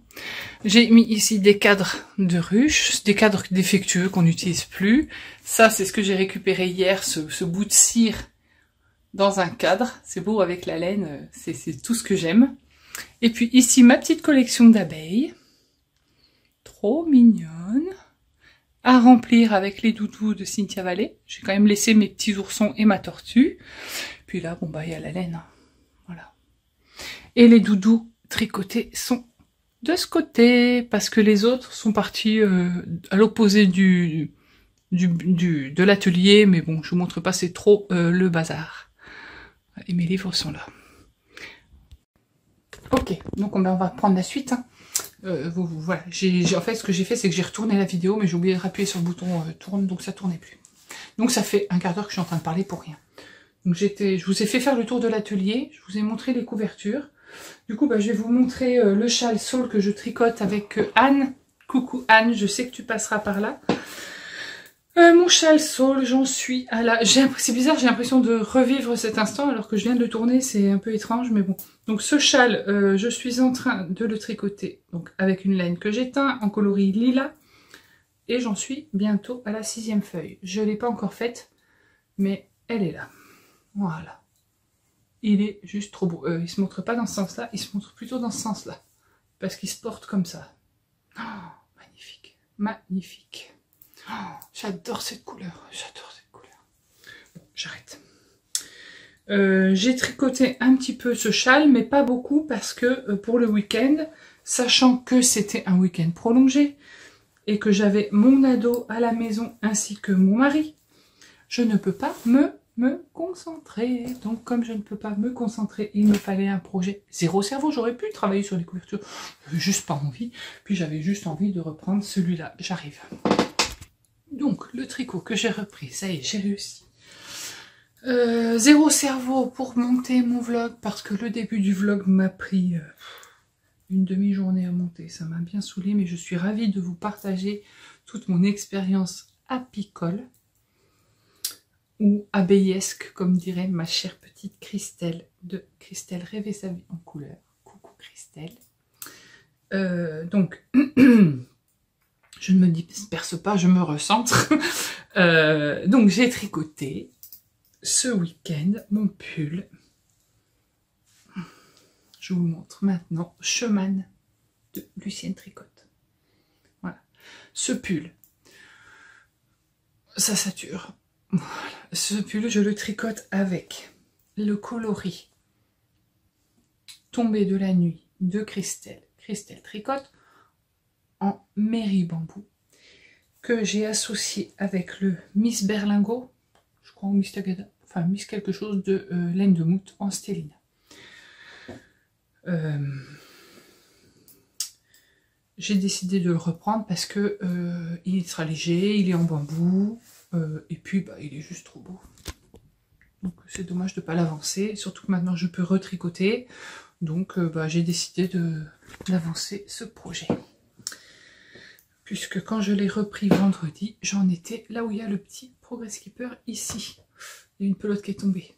J'ai mis ici des cadres de ruche, des cadres défectueux qu'on n'utilise plus. Ça, c'est ce que j'ai récupéré hier, ce bout de cire dans un cadre. C'est beau avec la laine, c'est tout ce que j'aime. Et puis ici, ma petite collection d'abeilles. Trop mignonne. À remplir avec les doudous de Cynthia Vallée. J'ai quand même laissé mes petits oursons et ma tortue. Puis là, bon bah il y a la laine, voilà. Et les doudous tricotés sont de ce côté, parce que les autres sont partis à l'opposé de l'atelier, mais bon, je vous montre pas, c'est trop le bazar. Et mes livres sont là. Ok, donc on va prendre la suite. Hein. Voilà, en fait, ce que j'ai fait, c'est que j'ai retourné la vidéo, mais j'ai oublié de appuyer sur le bouton tourne, donc ça tournait plus. Donc ça fait un quart d'heure que je suis en train de parler pour rien. Donc je vous ai fait faire le tour de l'atelier, je vous ai montré les couvertures. Du coup, bah, je vais vous montrer le châle saule que je tricote avec Anne. Coucou Anne, je sais que tu passeras par là. Mon châle saule, j'en suis à la... C'est bizarre, j'ai l'impression de revivre cet instant alors que je viens de le tourner, c'est un peu étrange, mais bon. Donc ce châle, je suis en train de le tricoter donc avec une laine que j'ai teint en coloris lilas. Et j'en suis bientôt à la 6e feuille. Je ne l'ai pas encore faite, mais elle est là. Voilà. Il est juste trop beau. Il se montre pas dans ce sens-là, il se montre plutôt dans ce sens-là. Parce qu'il se porte comme ça. Oh, magnifique. Magnifique. Oh, j'adore cette couleur. J'adore cette couleur. Bon, j'arrête. J'ai tricoté un petit peu ce châle, mais pas beaucoup, parce que pour le week-end, sachant que c'était un week-end prolongé, et que j'avais mon ado à la maison, ainsi que mon mari, je ne peux pas me concentrer. Donc comme je ne peux pas me concentrer, il me fallait un projet zéro cerveau. J'aurais pu travailler sur les couvertures, j'avais juste pas envie. Puis j'avais juste envie de reprendre celui-là. J'arrive. Donc le tricot que j'ai repris, ça y est, j'ai réussi. Zéro cerveau pour monter mon vlog, parce que le début du vlog m'a pris une demi-journée à monter. Ça m'a bien saoulée, mais je suis ravie de vous partager toute mon expérience apicole. Ou abeillesque, comme dirait ma chère petite Christelle, de Christelle Rêver sa vie en couleur. Coucou Christelle. Donc, je ne me disperse pas, je me recentre. Donc, j'ai tricoté ce week-end mon pull. Je vous montre maintenant. Chemin de Lucienne Tricotte. Voilà. Ce pull, ça sature. Voilà. Ce pull, je le tricote avec le coloris tombée de la nuit de Christelle. Christelle tricote en Mairie Bambou, que j'ai associé avec le Miss Berlingot, je crois, ou Miss Tagada, enfin Miss quelque chose de laine de moute en stélina. J'ai décidé de le reprendre parce que il sera léger, il est en bambou, et puis bah, il est juste trop beau. Donc c'est dommage de ne pas l'avancer, surtout que maintenant je peux retricoter. Donc bah, j'ai décidé d'avancer ce projet. Puisque quand je l'ai repris vendredi, j'en étais là où il y a le petit Progress Keeper ici. Il y a une pelote qui est tombée.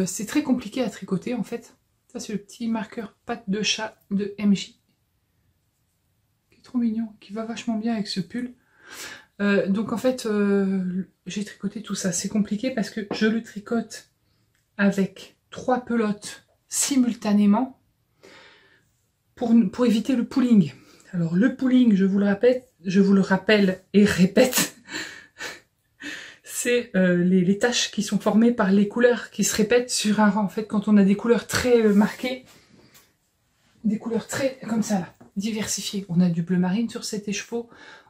C'est très compliqué à tricoter en fait. Ça c'est le petit marqueur patte de chat de MJ. Qui est trop mignon, qui va vachement bien avec ce pull. Donc en fait, j'ai tricoté tout ça. C'est compliqué parce que je le tricote avec 3 pelotes simultanément pour éviter le pooling. Alors le pooling, je vous le rappelle et répète, c'est les taches qui sont formées par les couleurs qui se répètent sur un rang. En fait, quand on a des couleurs très marquées, des couleurs très comme ça là, diversifiées. On a du bleu marine sur cet écheveau,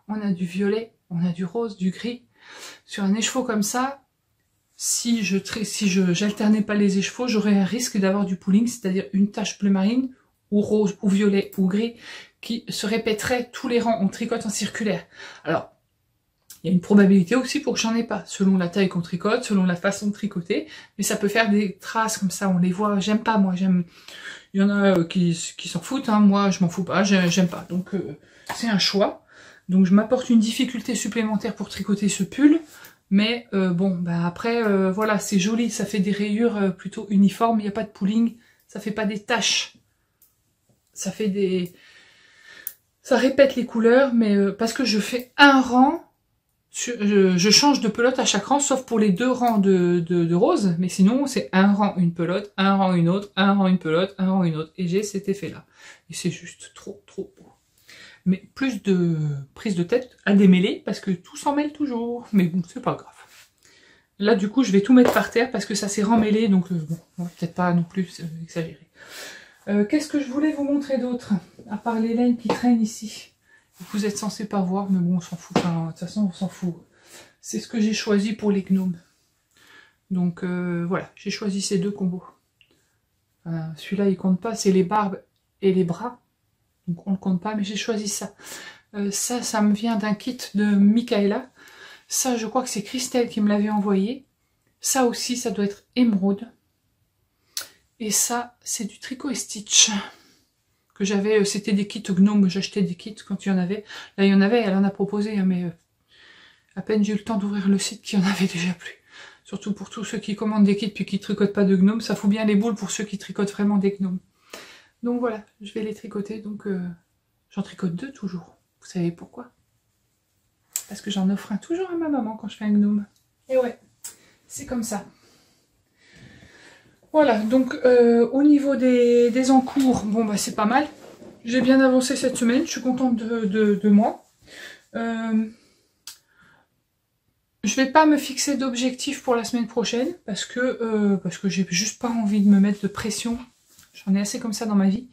on a du violet, on a du rose, du gris. Sur un écheveau comme ça, si j'alternais pas les écheveaux, j'aurais un risque d'avoir du pooling, c'est-à-dire une tache bleu marine ou rose ou violet ou gris qui se répéterait tous les rangs. On tricote en circulaire. Alors, il y a une probabilité aussi pour que j'en ai pas, selon la taille qu'on tricote, selon la façon de tricoter, mais ça peut faire des traces comme ça, on les voit. J'aime pas, moi, il y en a qui s'en foutent, hein. Moi je m'en fous pas, j'aime pas, donc c'est un choix. Donc je m'apporte une difficulté supplémentaire pour tricoter ce pull, mais bon, bah après, voilà, c'est joli, ça fait des rayures plutôt uniformes, il n'y a pas de pooling, ça fait pas des taches, ça fait des... Ça répète les couleurs, mais parce que je fais un rang, je change de pelote à chaque rang, sauf pour les 2 rangs de rose, mais sinon c'est un rang, une pelote, un rang, une autre, un rang, une pelote, un rang, une autre, et j'ai cet effet-là. Et c'est juste trop, trop beau. Mais plus de prise de tête à démêler, parce que tout s'en mêle toujours, mais bon, c'est pas grave. Là, du coup, je vais tout mettre par terre, parce que ça s'est remêlé, donc bon, on va peut-être pas non plus exagérer. Qu'est-ce que je voulais vous montrer d'autre, à part les laines qui traînent ici? Vous êtes censé pas voir, mais bon, on s'en fout. Enfin, de toute façon, on s'en fout. C'est ce que j'ai choisi pour les gnomes. Donc voilà, j'ai choisi ces 2 combos. Celui-là, il compte pas, c'est les barbes et les bras. Donc on le compte pas, mais j'ai choisi ça. Ça me vient d'un kit de Michaela. Ça, je crois que c'est Christelle qui me l'avait envoyé. Ça aussi, ça doit être émeraude. Et ça, c'est du Tricot et Stitch. Que j'avais, c'était des kits gnomes, j'achetais des kits quand il y en avait. Là, il y en avait, elle en a proposé, hein, mais à peine j'ai eu le temps d'ouvrir le site qu'il y en avait déjà plus. Surtout pour tous ceux qui commandent des kits puis qui tricotent pas de gnomes, ça fout bien les boules pour ceux qui tricotent vraiment des gnomes. Donc voilà, je vais les tricoter, donc j'en tricote 2 toujours. Vous savez pourquoi? Parce que j'en offre un toujours à ma maman quand je fais un gnome. Et ouais, c'est comme ça. Voilà, donc au niveau des encours, bon bah c'est pas mal. J'ai bien avancé cette semaine, je suis contente de moi. Je vais pas me fixer d'objectif pour la semaine prochaine, parce que j'ai juste pas envie de me mettre de pression. J'en ai assez comme ça dans ma vie,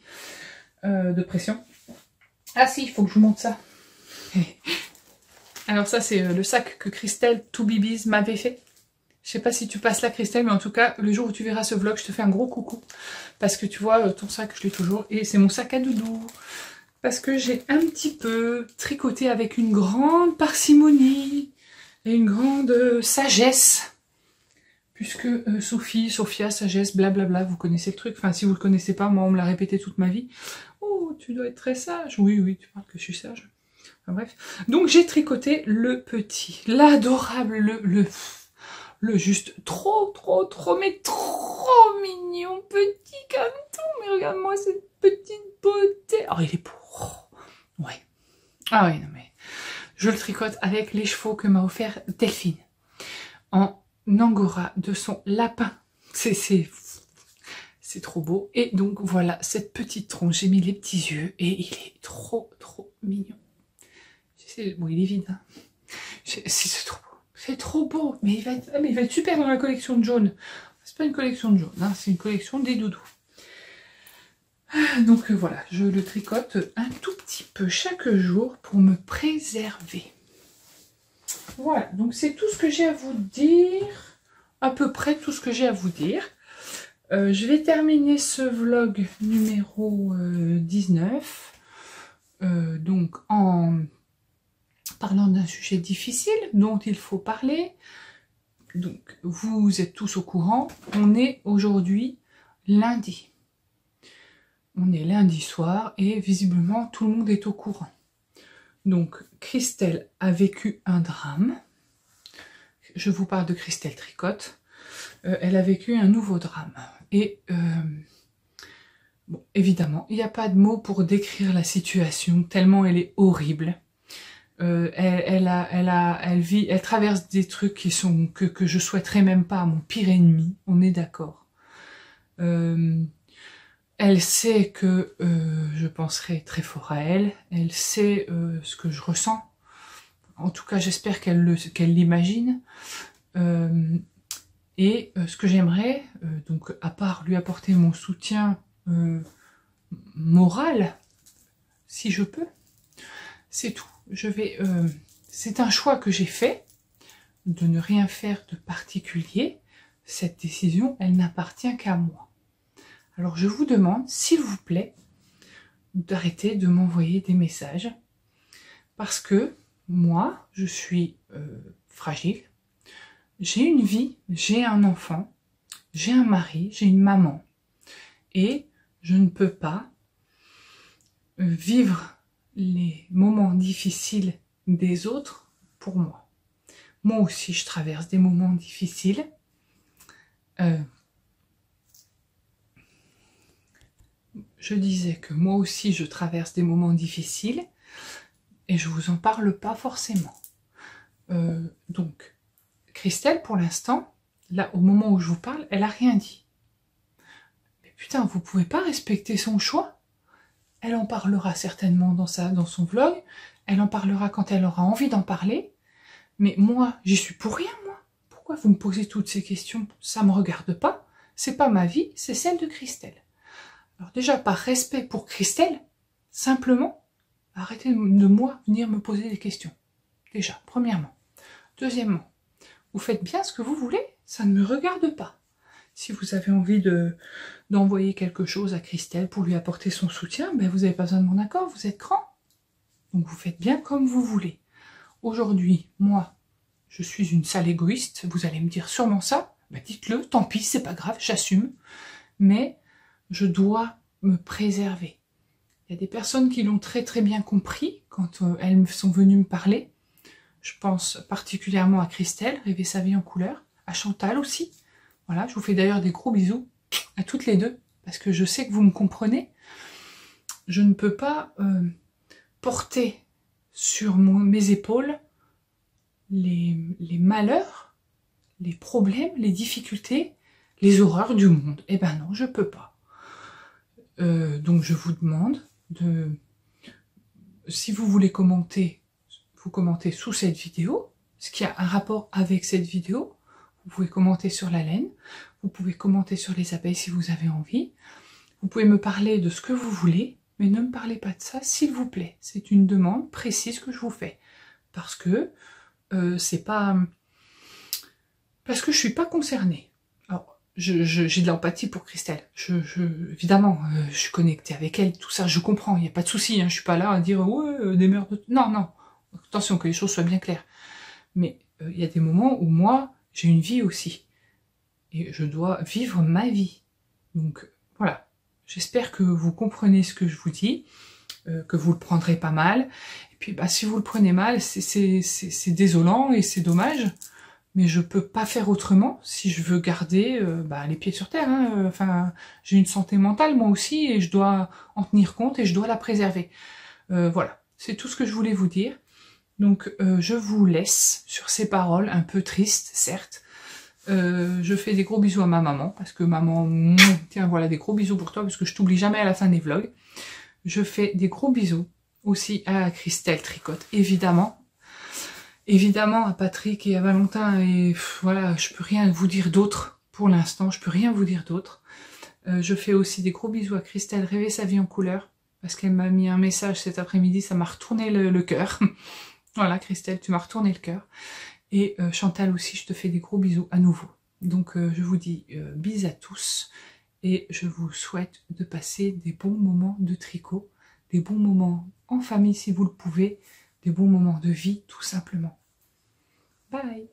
de pression. Ah si, il faut que je vous montre ça. Alors ça c'est le sac que Christelle Toubibis m'avait fait. Je sais pas si tu passes là Christelle, mais en tout cas, le jour où tu verras ce vlog, je te fais un gros coucou. Parce que tu vois, ton sac, je l'ai toujours. Et c'est mon sac à doudou. Parce que j'ai un petit peu tricoté avec une grande parcimonie et une grande sagesse. Puisque Sophia, sagesse, blablabla, vous connaissez le truc. Enfin, si vous le connaissez pas, moi on me l'a répété toute ma vie. Oh, tu dois être très sage. Oui, oui, tu parles que je suis sage. Enfin bref. Donc j'ai tricoté le petit, l'adorable, le juste trop, mais trop mignon petit canton. Mais regarde-moi cette petite beauté. Oh, il est beau. Oh, ouais. Ah oui, non mais... Je le tricote avec les chevaux que m'a offert Delphine. En angora de son lapin. C'est trop beau. Et donc voilà, cette petite tronche. J'ai mis les petits yeux et il est trop mignon. Bon, il est vide. Hein. C'est trop beau. C'est trop beau, mais il va être super dans la collection de jaune. C'est pas une collection de jaune, hein, c'est une collection des doudous. Donc voilà, je le tricote un tout petit peu chaque jour pour me préserver. Voilà, donc c'est tout ce que j'ai à vous dire, à peu près tout ce que j'ai à vous dire. Je vais terminer ce vlog numéro 19, donc en parlant d'un sujet difficile dont il faut parler. Donc vous êtes tous au courant, on est aujourd'hui lundi. On est lundi soir et visiblement tout le monde est au courant. Donc Christelle a vécu un drame. Je vous parle de Christelle Tricotte. Elle a vécu un nouveau drame. Et bon, évidemment, il n'y a pas de mots pour décrire la situation, tellement elle est horrible. Elle traverse des trucs qui sont que je souhaiterais même pas à mon pire ennemi, on est d'accord. Elle sait que je penserai très fort à elle, elle sait ce que je ressens, en tout cas j'espère qu'elle l'imagine, et ce que j'aimerais, donc à part lui apporter mon soutien moral, si je peux, c'est tout. C'est un choix que j'ai fait, de ne rien faire de particulier. Cette décision, elle n'appartient qu'à moi. Alors je vous demande, s'il vous plaît, d'arrêter de m'envoyer des messages, parce que moi, je suis fragile, j'ai une vie, j'ai un enfant, j'ai un mari, j'ai une maman, et je ne peux pas vivre les moments difficiles des autres pour moi. Moi aussi, je traverse des moments difficiles. Je disais que moi aussi, je traverse des moments difficiles et je vous en parle pas forcément. Donc, Christelle, pour l'instant, là, au moment où je vous parle, elle a rien dit. Mais putain, vous pouvez pas respecter son choix? Elle en parlera certainement dans son vlog, elle en parlera quand elle aura envie d'en parler, mais moi, j'y suis pour rien, moi. Pourquoi vous me posez toutes ces questions? Ça me regarde pas, c'est pas ma vie, c'est celle de Christelle. Alors déjà, par respect pour Christelle, simplement, arrêtez de moi venir me poser des questions. Déjà, premièrement. Deuxièmement, vous faites bien ce que vous voulez, ça ne me regarde pas. Si vous avez envie d'envoyer quelque chose à Christelle pour lui apporter son soutien, ben vous n'avez pas besoin de mon accord, vous êtes grand. Donc vous faites bien comme vous voulez. Aujourd'hui, moi, je suis une sale égoïste, vous allez me dire sûrement ça, ben dites-le, tant pis, c'est pas grave, j'assume. Mais je dois me préserver. Il y a des personnes qui l'ont très très bien compris quand elles sont venues me parler. Je pense particulièrement à Christelle, Rêver sa vie en couleur, à Chantal aussi. Voilà, je vous fais d'ailleurs des gros bisous à toutes les deux, parce que je sais que vous me comprenez. Je ne peux pas porter sur mes épaules les malheurs, les problèmes, les difficultés, les horreurs du monde. Eh ben non, je peux pas. Donc je vous demande si vous voulez commenter, vous commentez sous cette vidéo, ce qui a un rapport avec cette vidéo. Vous pouvez commenter sur la laine, vous pouvez commenter sur les abeilles si vous avez envie. Vous pouvez me parler de ce que vous voulez, mais ne me parlez pas de ça, s'il vous plaît. C'est une demande précise que je vous fais. Parce que c'est pas... Parce que je suis pas concernée. Alors, j'ai de l'empathie pour Christelle. Évidemment, je suis connectée avec elle, tout ça, je comprends, il n'y a pas de souci. Hein, je suis pas là à dire « ouais, des mères de... » Non, non. Attention, que les choses soient bien claires. Mais il y a des moments où moi, j'ai une vie aussi. Et je dois vivre ma vie. Donc, voilà. J'espère que vous comprenez ce que je vous dis, que vous le prendrez pas mal. Et puis, bah, si vous le prenez mal, c'est désolant et c'est dommage. Mais je peux pas faire autrement si je veux garder les pieds sur terre. Hein. Enfin, j'ai une santé mentale moi aussi et je dois en tenir compte et je dois la préserver. Voilà, c'est tout ce que je voulais vous dire. Donc, je vous laisse sur ces paroles un peu tristes, certes. Je fais des gros bisous à ma maman, parce que maman, tiens, voilà, des gros bisous pour toi, parce que je t'oublie jamais à la fin des vlogs. Je fais des gros bisous aussi à Christelle Tricotte, évidemment. Évidemment à Patrick et à Valentin, et voilà, je peux rien vous dire d'autre pour l'instant, je peux rien vous dire d'autre. Je fais aussi des gros bisous à Christelle, Rêver sa vie en couleur, parce qu'elle m'a mis un message cet après-midi, ça m'a retourné le cœur. Voilà Christelle, tu m'as retourné le cœur. Et Chantal aussi, je te fais des gros bisous à nouveau. Donc je vous dis bis à tous, et je vous souhaite de passer des bons moments de tricot, des bons moments en famille si vous le pouvez, des bons moments de vie tout simplement. Bye!